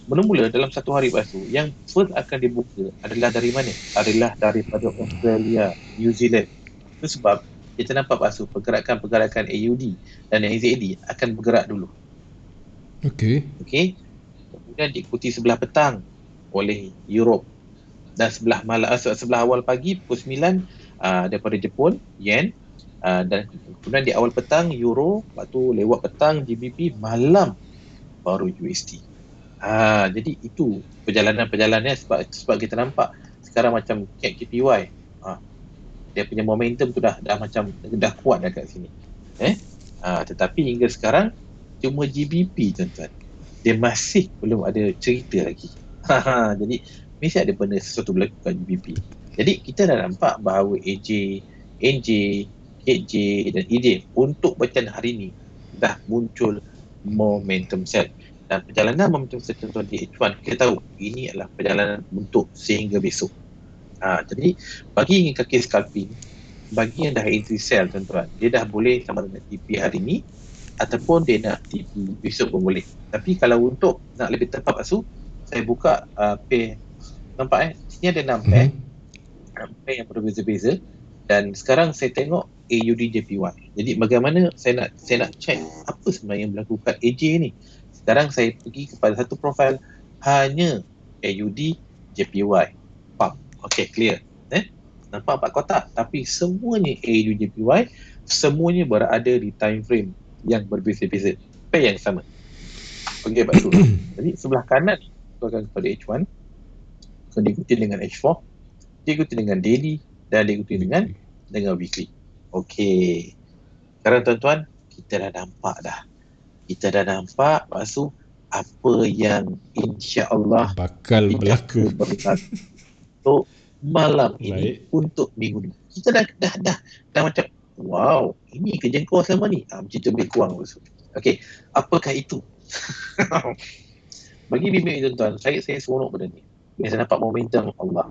Mula-mula dalam satu hari pasal yang first akan dibuka adalah dari mana? Adalah daripada Australia, New Zealand. Itu sebab kita nampak pasal pergerakan AUD dan NZD akan bergerak dulu. Okey. Kemudian diikuti sebelah petang oleh Europe dan sebelah awal pagi pukul 9 daripada Jepun, Yen, dan kemudian di awal petang Euro, lepas tu lewat petang GBP, malam baru USD. Jadi itu perjalanan-perjalanannya sebab kita nampak sekarang macam JPY. Dia punya momentum tu dah kuat dekat sini. Tetapi hingga sekarang cuma GBP tuan-tuan. Dia masih belum ada cerita lagi. Jadi mesti ada benda sesuatu berlaku kat GBP. Jadi kita dah nampak bahawa AJ, NJ, KJ dan EJ untuk bacaan hari ni dah muncul momentum sell. Dan perjalanan momentum sell tuan-tuan di H1 kita tahu ini adalah perjalanan untuk sehingga besok. Jadi bagi ingin kaki scalping, bagi yang dah entry sell tuan-tuan, dia dah boleh sama dengan TP hari ni ataupun dia nak TP besok pun boleh. Tapi kalau untuk nak lebih tepat pasal saya buka pair, nampak sini ada 6 pair, 6 pair yang berbeza-beza, dan sekarang saya tengok AUD JPY. Jadi bagaimana saya nak check apa sebenarnya yang berlaku kat AJ ni. Sekarang saya pergi kepada satu profil hanya AUD JPY. Okey, clear. Nampak 4 kotak tapi semuanya AUD JPY, semuanya berada di time frame yang berbeza-beza, pair yang sama. Okey, Pak Su. Jadi sebelah kanan itu akan kepada H1, diikuti dengan H4, diikuti dengan daily dan diikuti dengan weekly. Okey. Sekarang tuan-tuan, kita dah nampak Pak Su apa yang insya-Allah bakal berlaku untuk malam ini, untuk minggu ni. Kita dah macam wow, ini kejengkau selama ni. Macam tu lebih kurang. Okey, apakah itu? Bagi bimbing tuan-tuan, saya seronok benda ni. Bila saya nampak momentum Allah.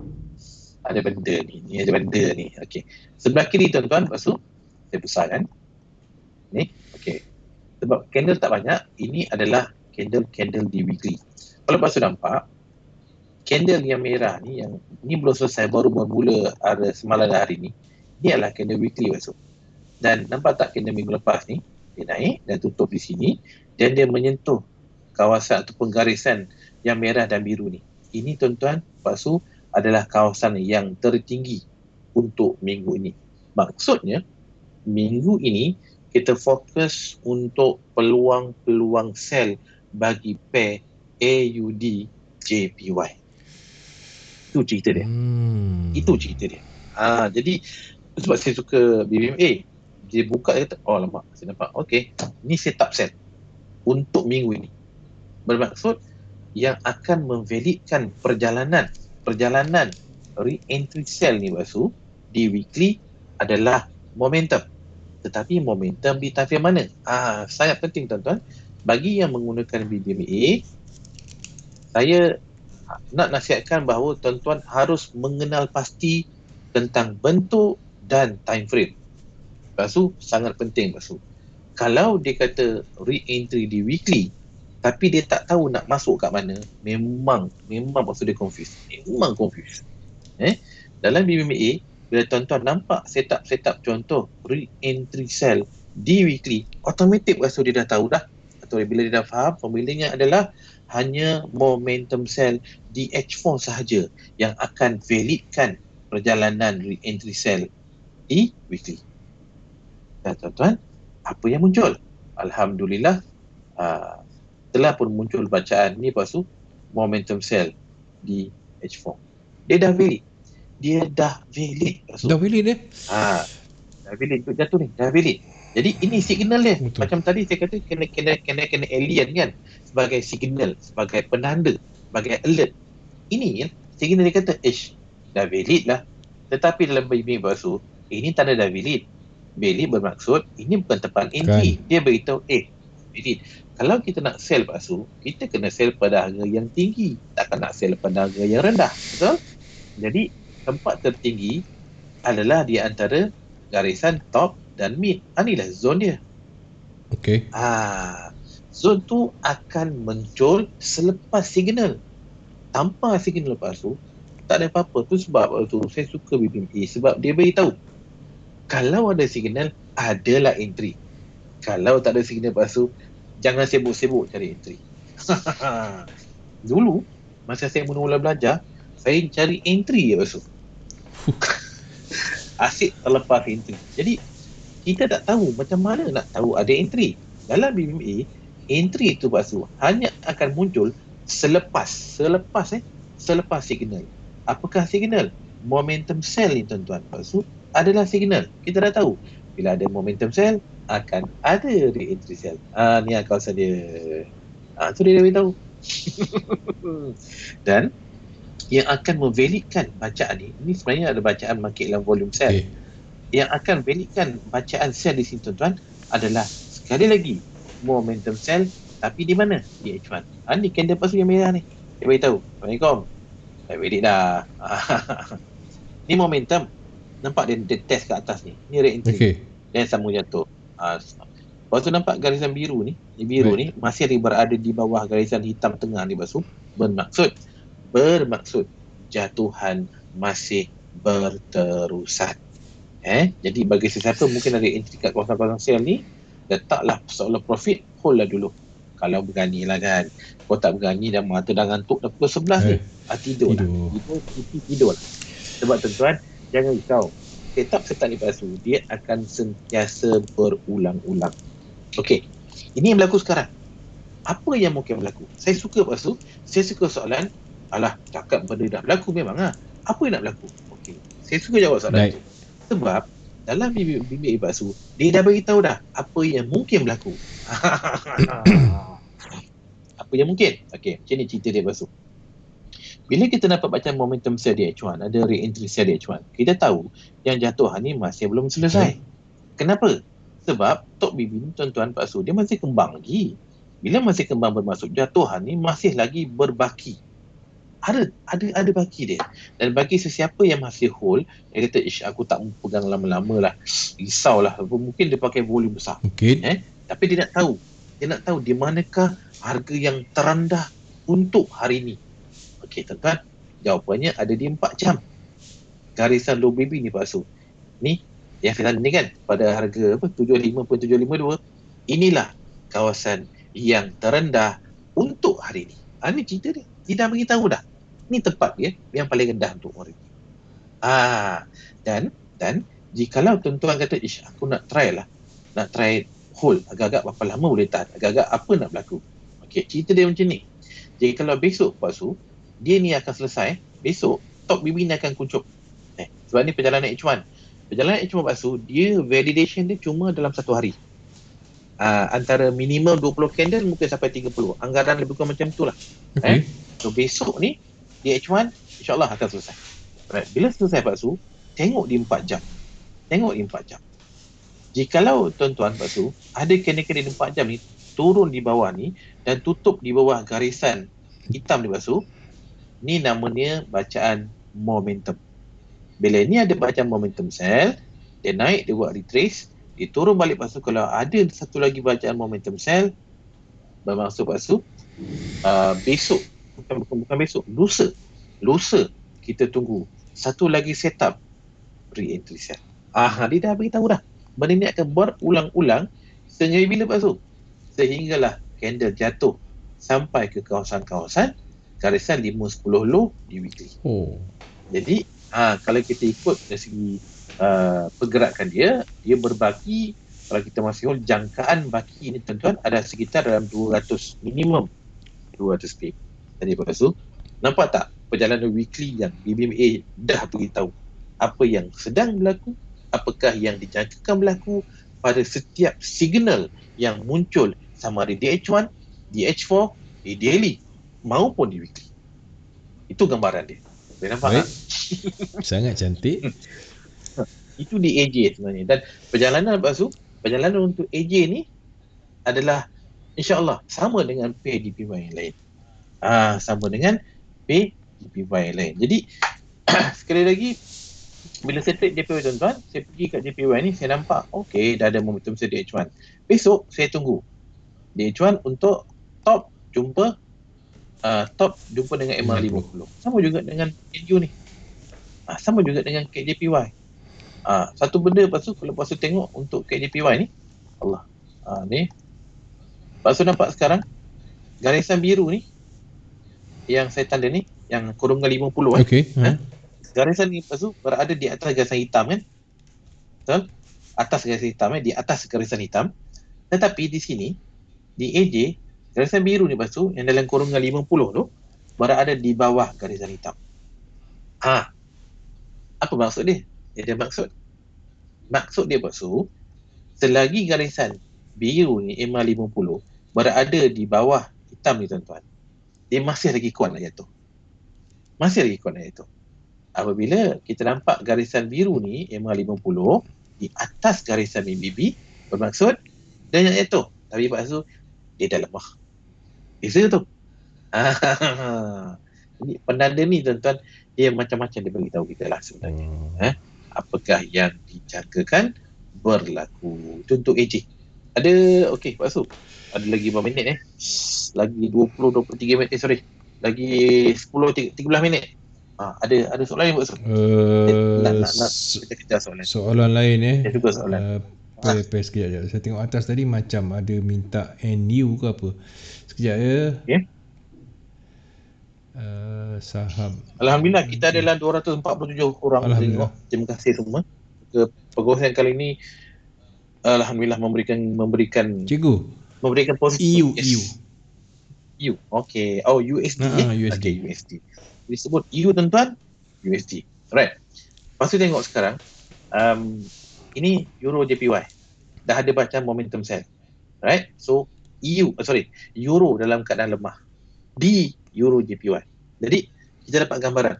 Ada benda ni. Okey. Sebelah kiri tuan-tuan, lepas tu saya besarkan. Ni, okey. Sebab candle tak banyak, ini adalah candle di weekly. Kalau lepas tu nampak candle yang merah ni, yang ni belum selesai, baru bermula ada semalam hari ni. Ni adalah candle weekly besok. Dan nampak tak candle minggu lepas ni, dia naik dan tutup di sini dan dia menyentuh kawasan ataupun garisan yang merah dan biru ni. Ini tuan-tuan, Pak Su, adalah kawasan yang tertinggi untuk minggu ini. Maksudnya, minggu ini kita fokus untuk peluang-peluang sell bagi pair AUD JPY. Itu cerita dia. Jadi sebab saya suka BBMA, dia buka dia kata, oh lama saya nampak, okey, ni setup sell untuk minggu ini. Bermaksud yang akan memvalidkan perjalanan re-entry sell ni Basu di weekly adalah momentum. Tetapi momentum di time frame mana? Sangat penting tuan-tuan. Bagi yang menggunakan BBMA, saya nak nasihatkan bahawa tuan-tuan harus mengenal pasti tentang bentuk dan time frame. Lepas tu sangat penting lepas tu. Kalau dia kata re-entry di weekly tapi dia tak tahu nak masuk kat mana, memang lepas tu dia confused. Memang confused. Dalam BBMA, bila tuan-tuan nampak setup contoh re-entry sell di weekly, automatic lepas tu dia dah tahu dah. Atau bila dia dah faham, formulanya adalah hanya momentum sell di H4 sahaja yang akan validkan perjalanan re-entry sell di weekly. Dan tuan-tuan, apa yang muncul? Alhamdulillah, telah pun muncul bacaan ni lepas tu momentum sell di H4. Dia dah valid. Dah valid dia? Dah valid untuk jatuh ni, dah valid. Jadi ini signal dia. Betul. Macam tadi saya kata kena alien kan, sebagai signal, sebagai penanda, sebagai alert. Ini signal dia kata, dah valid lah. Tetapi dalam BBM basuh, ini tanda dah valid. Valid bermaksud ini bukan tempat entry. Kan. Dia beritahu, valid. Kalau kita nak sell basuh, kita kena sell pada harga yang tinggi. Takkan nak sell pada harga yang rendah. Betul? Jadi tempat tertinggi adalah di antara garisan top dan mid. Inilah zone dia. Okey. Zone tu akan muncul selepas signal. Tanpa signal lepas tu, tak ada apa-apa. Tu sebab tu saya suka BBMA sebab dia beritahu kalau ada signal, adalah entry. Kalau tak ada signal lepas tu, jangan sibuk-sibuk cari entry. Dulu, masa saya mula-mula belajar, saya cari entry lepas tu. Asyik terlepas entry. Jadi, kita tak tahu macam mana nak tahu ada entry. Dalam BBMA, entry itu lepas tu hanya akan muncul selepas signal. Apakah signal? Momentum sell ni tuan-tuan. Lepas tu, adalah signal. Kita dah tahu. Bila ada momentum sell, akan ada re-entry sell. Ni kawasan dia. Tu dia dah beritahu. Dan yang akan memvalidkan bacaan ni sebenarnya ada bacaan market dalam volume sell. Okay. Yang akan validkan bacaan sell di sini tuan-tuan adalah sekali lagi momentum sell, tapi di mana? Di H1. Ni candle lepas tu yang merah ni. Dia beritahu. Assalamualaikum. Dah valid dah. Ni momentum. Nampak dia test kat atas ni. Ni re-entry. Okay. Dan sambung jatuh. Lepas tu nampak garisan biru ni. Ni masih berada di bawah garisan hitam tengah ni basuh. Bermaksud jatuhan masih berterusan. Jadi bagi sesiapa mungkin ada entry kat kawasan-kawasan sell ni, letaklah seolah profit, hold lah dulu. Kalau berani lah kan. Kalau tak berani dan mata dah ngantuk dah pukul 11 ni. Tidur lah. Tidur lah. Sebab tuan-tuan, jangan risau. Setup ni palsu. Dia akan sentiasa berulang-ulang. Okey. Ini yang berlaku sekarang. Apa yang mungkin berlaku? Saya suka palsu. Saya suka soalan. Alah, cakap benda dah berlaku memang lah. Apa yang nak berlaku? Okey. Saya suka jawab soalan tu. Sebab dalam BBMA palsu, dia dah beritahu dah apa yang mungkin berlaku. Apa yang mungkin? Okey. Macam ni cerita dia palsu. Bila kita dapat baca momentum sell di H1, ada re-entry sell di H1, kita tahu yang jatuhan ni masih belum selesai. Kenapa? Sebab Tok BB ni tuan-tuan Pak Su, dia masih kembang lagi. Bila masih kembang bermaksud jatuhan ni masih lagi berbaki. Ada baki dia. Dan bagi sesiapa yang masih hold, dia kata, aku tak mau pegang lama-lama lah. Risaulah. Mungkin dia pakai volume besar. Okay. Tapi dia nak tahu. Dia nak tahu di manakah harga yang terendah untuk hari ini. Okey, tuan-tuan, jawapannya ada di 4 jam. Garisan low baby ni Pak Su. Ni yang final ni kan pada harga 75.752. Inilah kawasan yang terendah untuk hari ini. Ini cerita dia. Dia dah beritahu dah. Ini tempat dia yang paling rendah untuk hari ini. Dan jikalau tuan-tuan kata, aku nak try lah. Nak try hold. Agak-agak berapa lama boleh tahan. Agak-agak apa nak berlaku. Okey, cerita dia macam ni. Jadi kalau besok Pak Su, dia ni akan selesai, besok Tok BB ni akan kuncup. Sebab ni perjalanan H1. Perjalanan H1 Pak Su, dia validation dia cuma dalam 1 hari. Antara minimum 20 candle mungkin sampai 30. Anggaran lebih kurang macam tu lah. Okay. So besok ni, di H1, insyaAllah akan selesai. Bila selesai Pak Su, tengok di 4 jam. Jikalau tuan-tuan Pak Su, ada candle-candle di 4 jam ni, turun di bawah ni, dan tutup di bawah garisan hitam di Pak Su, ni namanya bacaan momentum. Bila ni ada bacaan momentum sell, Dia naik, dia buat retrace, dia turun balik. Lepas tu kalau ada satu lagi bacaan momentum sell, bermaksud lepas tu besok, bukan besok, lusa kita tunggu satu lagi setup re-entry sell. Dia dah beritahu dah. Benda ni akan berulang-ulang sehingga bila lepas tu, sehinggalah candle jatuh sampai ke kawasan-kawasan garisan 5-10 low di weekly. Jadi kalau kita ikut dari segi pergerakan dia berbaki. Kalau kita masih jangkaan baki ini tuan-tuan ada sekitar dalam 200 minimum 200 pip. Jadi lepas tu nampak tak perjalanan weekly yang BBMA dah beritahu apa yang sedang berlaku, apakah yang dijangkakan berlaku pada setiap signal yang muncul sama ada DH1, DH4, di daily maupun di weekly. Itu gambaran dia. Boleh nampak tak? Sangat cantik. Itu di AJ sebenarnya. Dan perjalanan untuk AJ ni adalah insya-Allah sama dengan PDPY yang lain. Sama dengan PDPY yang lain. Jadi sekali lagi bila saya trade JPY tuan-tuan, saya pergi kat JPY ni, saya nampak okey dah ada momentum saya DH1. Besok saya tunggu DH1 untuk top jumpa dengan MA50. Sama juga dengan NU ni. Sama juga dengan KJPY. Satu benda lepas tu kalau lepas tu tengok untuk KJPY ni, Allah. Ni. Lepas tu nampak sekarang garisan biru ni yang saya tanda ni, yang kurungan 50 Okey. Garisan ni lepas tu berada di atas garisan hitam kan? Betul? Atas garisan hitam di atas garisan hitam. Tetapi di sini di AJ garisan biru ni lepas tu yang dalam kurungan 50 tu berada di bawah garisan hitam. Apa maksud dia? Dia ada maksud dia lepas tu selagi garisan biru ni MA50 berada di bawah hitam ni tuan-tuan, dia masih lagi kuat nak jatuh. Apabila kita nampak garisan biru ni MA50 di atas garisan BBB, bermaksud dia nak jatuh. Tapi lepas tu dia dah lemah. Beza tu. Jadi penanda ni tuan-tuan, dia macam-macam dia beritahu kita lah sebenarnya. Apakah yang dijangkakan berlaku. Itu untuk AJ. Ada, okey Pak Su. Ada lagi berapa minit Lagi 20-23 minit, sorry. Lagi 10-13 minit. Ada soalan ni Pak Su? Kita kejar soalan. Soalan lain Saya suka soalan. Sekejap. Saya tengok atas tadi macam ada minta NU ke apa. Sekejap ya. Okay. Saham. Alhamdulillah kita adalah 247 orang tengok. Terima kasih semua. Perkongsian kali ini alhamdulillah memberikan positif. EU. Okey. USD. USD. Okay, USD. Disebut EU tuan-tuan, USD. Right. Lepas tu tengok sekarang ini Euro JPY. Dah ada bacaan momentum sell. Right? So Euro dalam keadaan lemah di Euro JPY. Jadi kita dapat gambaran,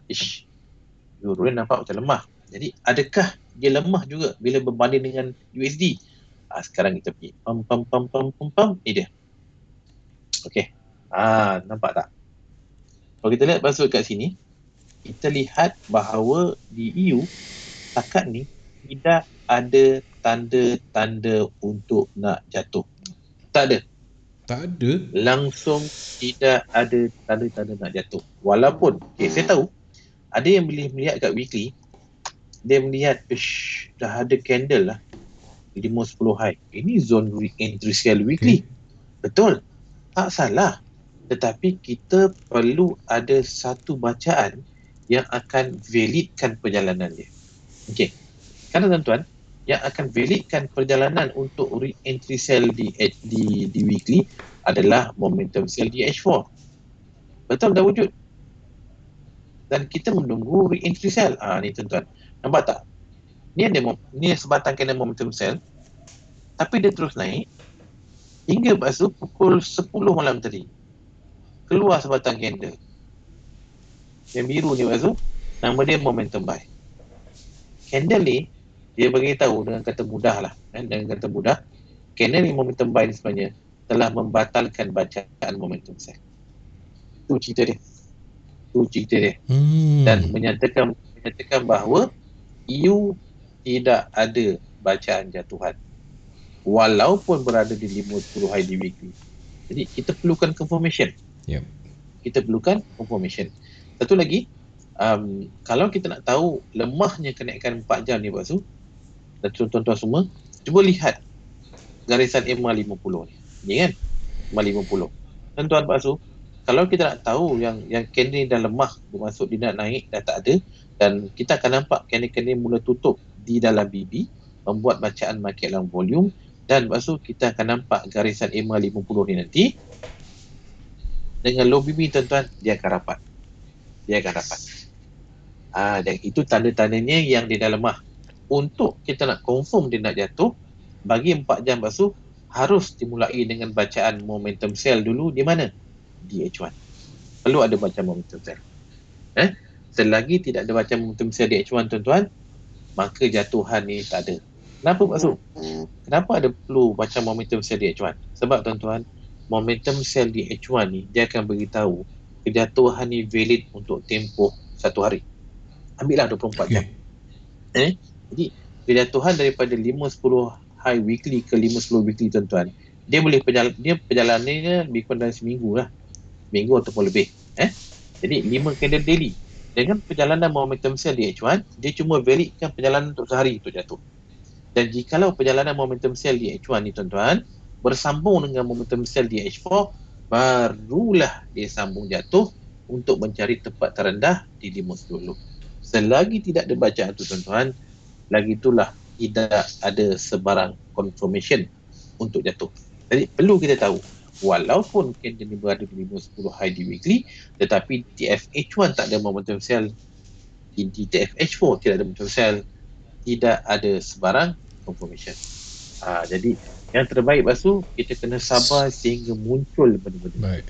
Euro ni nampak macam lemah. Jadi adakah dia lemah juga bila berbanding dengan USD? Sekarang kita pergi ni dia. Okey. Nampak tak? Kalau kita lihat pasal kat sini, kita lihat bahawa di EU takat ni tidak ada tanda-tanda untuk nak jatuh. Tak ada. Langsung tidak ada tanda-tanda nak jatuh. Walaupun saya tahu ada yang boleh melihat kat weekly, dia melihat dah ada candle lah 5-10 high. Ini zone entry sell weekly. Betul. Tak salah. Tetapi kita perlu ada satu bacaan yang akan validkan perjalanan dia. Okey. Karena tuan-tuan, yang akan validkan perjalanan untuk re-entry sell di weekly adalah momentum sell di H4. Betul, dah wujud. Dan kita menunggu re-entry sell. Ni tuan-tuan. Nampak tak? Ni sebatang candle momentum sell. Tapi dia terus naik hingga lepas tu pukul 10 malam tadi. Keluar sebatang candle. Yang biru ni lepas tu, nama dia momentum buy. Candle ni dia beritahu dengan kata mudah lah. Dengan kata mudah, candle ni momentum buy ni sebenarnya telah membatalkan bacaan momentum sell. Itu cerita dia. Dan menyatakan bahawa EU tidak ada bacaan jatuhan walaupun berada di 50 high weekly. Jadi kita perlukan confirmation. Yep. Kita perlukan confirmation. Satu lagi, kalau kita nak tahu lemahnya kenaikan 4 jam ni Pak Su, dan tuan-tuan semua, cuba lihat garisan EMA 50 ni. Ni kan? EMA 50. Tuan-tuan Pak Su, kalau kita nak tahu yang candle dah lemah, bermaksud dia nak naik, dah tak ada, dan kita akan nampak candle mula tutup di dalam BB, membuat bacaan market dalam volume, dan lepas tu kita akan nampak garisan EMA 50 ni nanti dengan low BB tuan-tuan, dia akan rapat. Dan itu tanda-tandanya yang dia dah lemah. Untuk kita nak confirm dia nak jatuh, bagi 4 jam lepas tu harus dimulai dengan bacaan momentum sell dulu. Di mana? Di H1. Perlu ada bacaan momentum sell. Selagi tidak ada bacaan momentum sell di H1 tuan-tuan, maka jatuhan ni tak ada. Kenapa Pak Su? Kenapa ada perlu bacaan momentum sell di H1? Sebab tuan-tuan, momentum sell di H1 ni dia akan beritahu kejatuhan ni valid untuk tempoh 1 hari. Ambillah 24 jam. Jadi kejatuhan daripada 5-10 high weekly ke 5-10 weekly tuan-tuan, dia boleh perjalanannya lebih kurang dalam seminggu lah. Minggu ataupun lebih. Jadi 5 candle daily. Dengan perjalanan momentum sell di H1, dia cuma validkan perjalanan untuk sehari untuk jatuh. Dan jikalau perjalanan momentum sell di H1 ni tuan-tuan bersambung dengan momentum sell di H4, barulah dia sambung jatuh untuk mencari tempat terendah di 5-10. Selagi tidak ada bacaan tu tuan-tuan, lagi itulah tidak ada sebarang confirmation untuk jatuh. Jadi perlu kita tahu, walaupun candle ni berada di 5-10 high di weekly, tetapi TFH1 tak ada momentum sell, di TFH4 tidak ada momentum sell, tidak ada sebarang confirmation. Jadi yang terbaik lepas tu kita kena sabar sehingga muncul benda-benda. Baik.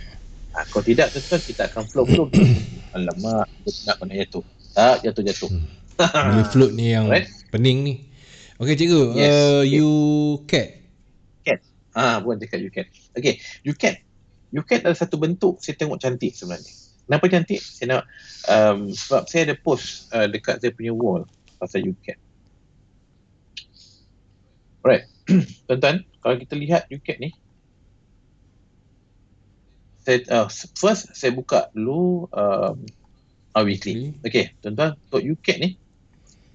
Kalau tidak tuan-tuan, kita akan flow. Alamak, kita nak jatuh. Tak jatuh. Bila float ni yang pening ni. Okey cikgu, you cat. Bukan cakap you cat. Okey, you cat adalah satu bentuk saya tengok cantik sebenarnya. Kenapa cantik? Saya nak sebab saya ada post dekat saya punya wall pasal you cat. Alright. Tuan-tuan, kalau kita lihat you cat ni, first saya buka dulu weekly. Okey, tuan-tuan, untuk you cat ni,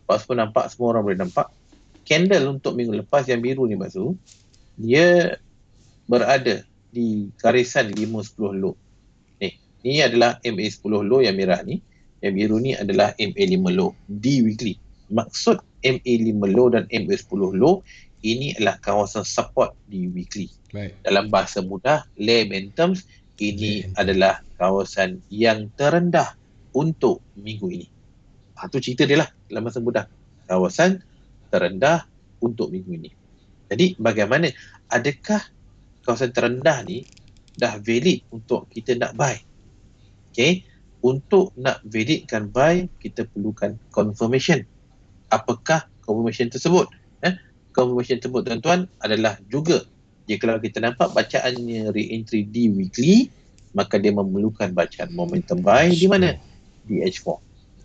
Pak Su nampak, semua orang boleh nampak. Candle untuk minggu lepas yang biru ni Pak Su, dia berada di garisan 5-10 low. Ni adalah MA10 low yang merah ni. Yang biru ni adalah MA5 low di weekly. Maksud MA5 low dan MA10 low, ini adalah kawasan support di weekly. Baik. Dalam bahasa mudah, layman terms, ini adalah kawasan yang terendah untuk minggu ini. Itu cerita dia lah dalam bahasa mudah. Kawasan terendah untuk minggu ini. Jadi bagaimana? Adakah kawasan terendah ni dah valid untuk kita nak buy? Okay. Untuk nak validkan buy, kita perlukan confirmation. Apakah confirmation tersebut? Confirmation tersebut tuan-tuan adalah juga, jika kita nampak bacaannya re-entry di weekly, maka dia memerlukan bacaan momentum buy di mana? Di H4.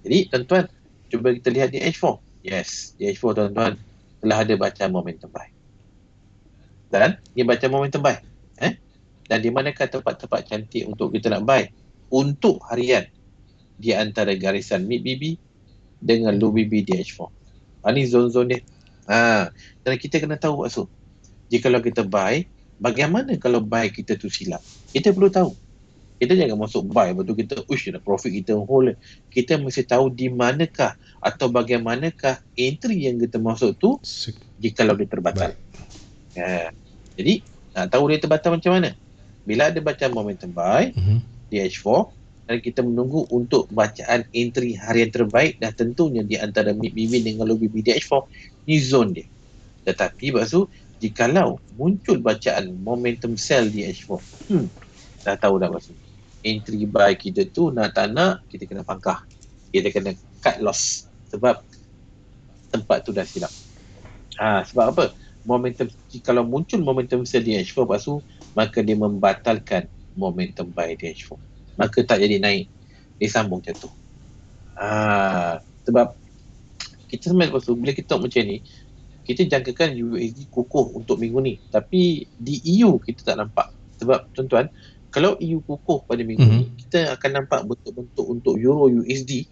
Jadi tuan-tuan, cuba kita lihat di H4. Yes, di H4 tuan-tuan telah ada bacaan momentum buy. Dan dia baca momentum buy. Dan di manakah tempat-tempat cantik untuk kita nak buy? Untuk harian, di antara garisan mid BB dengan low BB di H4. Ini zon-zon dia. Dan kita kena tahu maksud. Jikalau kita buy, bagaimana kalau buy kita tu silap? Kita perlu tahu. Kita jangan masuk buy, betul kita profit kita whole. Kita mesti tahu di manakah atau bagaimanakah entry yang kita masuk tu jikalau dia terbatal. Jadi nak tahu dia terbatal macam mana? Bila ada bacaan momentum buy di H4, dan kita menunggu untuk bacaan entry harian terbaik, dah tentunya di antara mid BB dengan low BB di H4, ni zone dia. Tetapi maksud, jikalau muncul bacaan momentum sell di H4, dah tahu dah maksud. Entry buy kita tu nak tak nak, kita kena pangkah. Kita kena cut loss. Sebab tempat tu dah silap. Sebab apa? Momentum, kalau muncul momentum sell di H4 lepas tu, maka dia membatalkan momentum buy di H4. Maka tak jadi naik. Dia sambung jatuh. Sebab kita sebenarnya lepas tu bila kita tengok macam ni, kita jangkakan USD kukuh untuk minggu ni, tapi di EU kita tak nampak. Sebab tuan-tuan, kalau EU kukuh pada minggu ni, kita akan nampak bentuk-bentuk untuk Euro USD.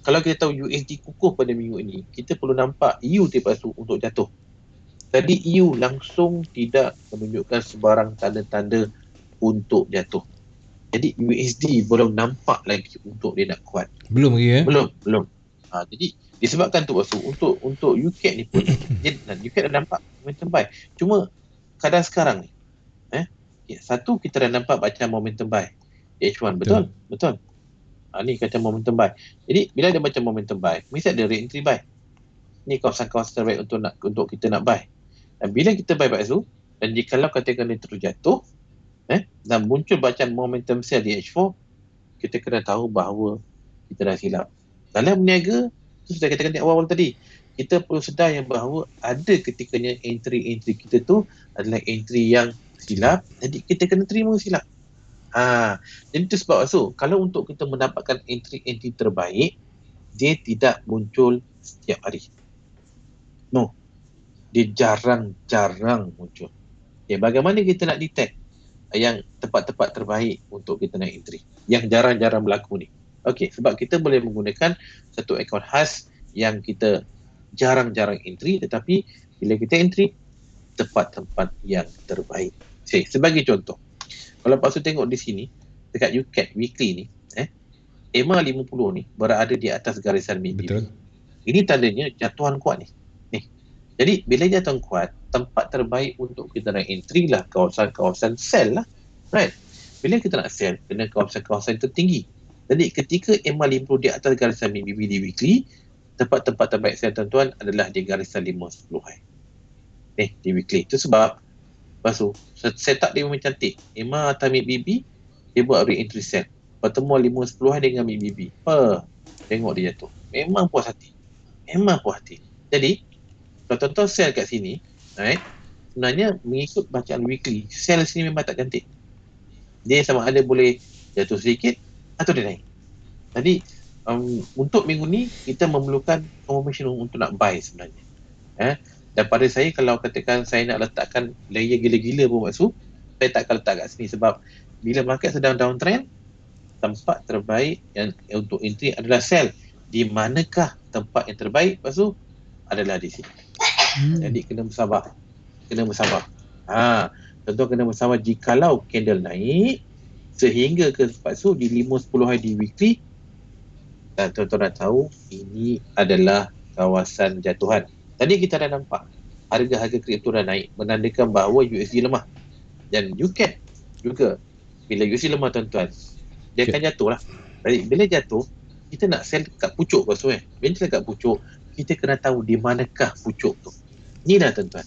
Kalau kita tahu USD kukuh pada minggu ini, kita perlu nampak EU lepas tu untuk jatuh. Tadi EU langsung tidak menunjukkan sebarang tanda-tanda untuk jatuh. Jadi USD belum nampak lagi untuk dia nak kuat. Belum lagi Belum. Jadi disebabkan tu maksud untuk UCAD ni pun UCAD dah nampak momentum buy. Cuma kadang sekarang ni satu kita dah nampak macam momentum buy. H1 betul. Ni kata momentum buy. Jadi bila dia macam momentum buy, mesti ada re-entry buy. Ni kawasan-kawasan terbaik untuk kita nak buy. Dan bila kita buy kat situ, dan jikalau katakan dia terus jatuh dan muncul bacaan momentum sell di H4, kita kena tahu bahawa kita dah silap. Dalam berniaga, itu sudah kita katakan di awal tadi, kita perlu sedar yang bahawa ada ketikanya entry kita tu adalah entry yang silap, jadi kita kena terima silap. Jadi itu sebab kalau untuk kita mendapatkan entry terbaik, dia tidak muncul setiap hari. No. Dia jarang muncul. Bagaimana kita nak detect yang tempat-tempat terbaik untuk kita nak entry? Yang jarang-jarang berlaku ni. Sebab kita boleh menggunakan satu akaun khas yang kita jarang-jarang entry, tetapi bila kita entry, tempat-tempat yang terbaik. Sebagai contoh, kalau Pak Su tengok di sini, dekat UCAD weekly ni, EMA 50 ni berada di atas garisan MACD. Betul. Ini tandanya jatuhan kuat ni. Jadi bila jatuhan kuat, tempat terbaik untuk kita nak entry lah kawasan-kawasan sell lah. Right? Bila kita nak sell, kena kawasan-kawasan tertinggi. Jadi ketika EMA 50 di atas garisan MACD di weekly, tempat-tempat terbaik sell tuan-tuan adalah di garisan 5-10 high. Di weekly. Itu sebab setup dia memang cantik. EMA atau MACD, dia buat re-entry sell. Pertemuan 5-10 high dengan MACD. Tengok dia jatuh. Memang puas hati. Jadi kalau tuan-tuan sell kat sini, sebenarnya mengikut bacaan weekly, sell sini memang tak cantik. Dia sama ada boleh jatuh sedikit atau dia naik. Jadi untuk minggu ni kita memerlukan confirmation untuk nak buy sebenarnya. Dan pada saya, kalau katakan saya nak letakkan layer gila-gila pun maksud, saya tak akan letak kat sini sebab bila market sedang downtrend, tempat terbaik yang untuk entry adalah sell. Di manakah tempat yang terbaik maksud adalah di sini. Jadi kena bersabar. Tentu kena bersabar. Jikalau candle naik sehingga ke lepas tu di 5-10 hari di weekly, dan tuan-tuan dah tahu ini adalah kawasan jatuhan. Tadi kita dah nampak harga-harga kripto dah naik, menandakan bahawa USD lemah. Dan UCAD juga, bila USD lemah tuan-tuan, dia akan jatuh lah. Jadi bila jatuh, kita nak sell kat pucuk maksudnya. Bila sell kat pucuk, kita kena tahu di manakah pucuk tu. Ni dah tuan-tuan,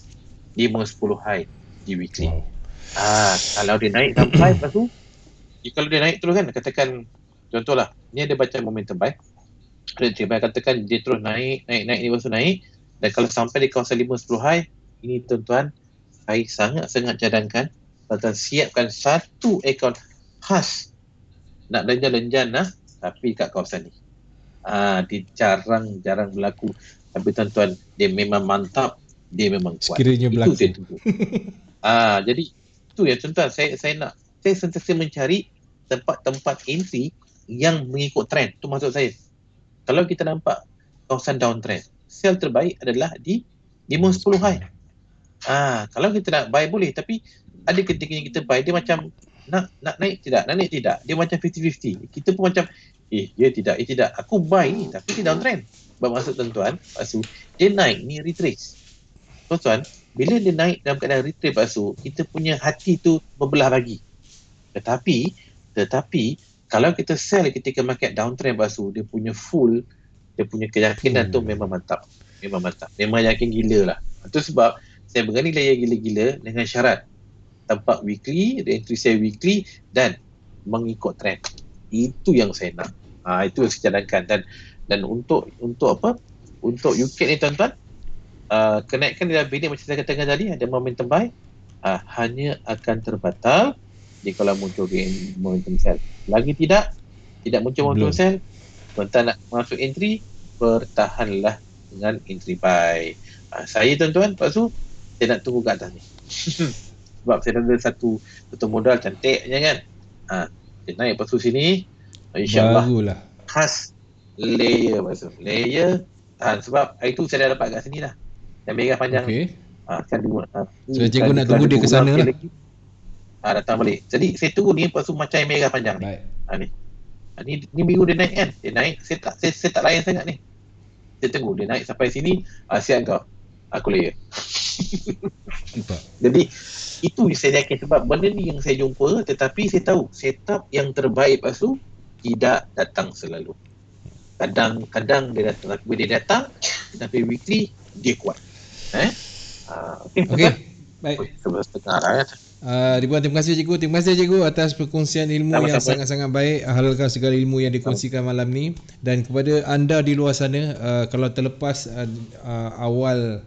5-10 high di weekly. Kalau dia naik sampai lepas tu, kalau dia naik terus kan, katakan contoh lah, ni ada baca momentum buy, katakan dia terus naik, lepas tu naik, dan kalau sampai di kawasan 5-10 high, ini tuan-tuan, saya sangat-sangat cadangkan, tuan-tuan siapkan satu akaun khas nak lenjan-lenjan lah, tapi kat kawasan ni. Dia jarang berlaku. Tapi tuan-tuan, dia memang mantap, dia memang kuat. Sekiranya berlaku. Itu saya tunggu. Jadi itu ya tuan-tuan, saya sentiasa mencari tempat-tempat entry yang mengikut trend. Itu maksud saya. Kalau kita nampak kawasan downtrend, sell terbaik adalah di 5-10 high. Kalau kita nak buy boleh, tapi ada ketika kita buy, dia macam nak naik tidak, dia macam 50-50. Kita pun macam tidak, aku buy ni tapi dia downtrend. Bermaksud tuan-tuan, dia naik ni retrace. Tuan-tuan, bila dia naik dalam keadaan retrace, kita punya hati tu berbelah bagi. Tetapi kalau kita sell ketika market downtrend, dia punya keyakinan tu memang mantap. Memang yakin gila lah. Itu sebab saya berani layer gila-gila dengan syarat tempat weekly, entry saya weekly dan mengikut trend. Itu yang saya nak. Itu yang saya cadangkan. Dan untuk apa? Untuk UCAD ni tuan-tuan, kenaikan dalam bilik macam saya katakan tadi, ada momentum buy, hanya akan terbatal jika muncul momentum sell. Lagi tidak muncul momentum sell, tuan-tuan nak masuk entry, bertahanlah dengan entry buy. Saya tuan-tuan, lepas tu saya nak tunggu kat atas ni. Sebab saya ada satu modal cantiknya kan. Saya naik lepas tu sini, insyaAllah Barulah. khas layer lepas tu. Layer, sebab hari tu saya dah dapat kat sini dah. Yang merah panjang ni. Okey. Kan dua. So cikgu nak tunggu dia ke sana lah. Datang balik. Jadi saya tunggu ni, lepas tu macam yang merah panjang ni. Baik. Ni biru dia naik kan. Dia naik, saya tak layan sangat ni. Saya tunggu dia naik sampai sini, siap kau. Aku layer. Nampak. Jadi itu saya yakin sebab benda ni yang saya jumpa, tetapi saya tahu setup yang terbaik lepas tu tidak datang selalu. Kadang dia datang, tapi dia datang tapi weekly dia kuat. Okey. Baik. 11.30 lah. Ribuan terima kasih cikgu atas perkongsian ilmu Sama-sama. yang sangat-sangat baik, halalkan segala ilmu yang dikongsikan malam ni. Dan kepada anda di luar sana, kalau terlepas awal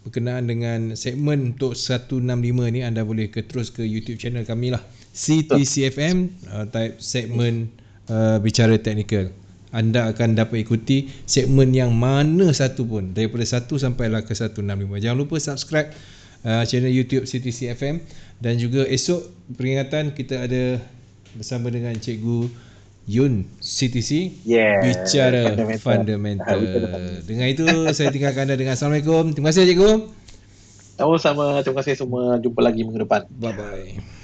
berkenaan dengan segmen untuk 165 ni, anda boleh terus ke YouTube channel kami lah, CTCFM, type segmen bicara teknikal. Anda akan dapat ikuti segmen yang mana satu pun daripada 1 sampailah ke 165. Jangan lupa subscribe channel YouTube CTCFM. Dan juga esok peringatan kita ada bersama dengan Cikgu Yun CTC, bicara fundamental. Dengan itu saya tinggalkan anda dengan Assalamualaikum. Terima kasih cikgu. Sama-sama, terima kasih semua. Jumpa lagi minggu depan. Bye bye.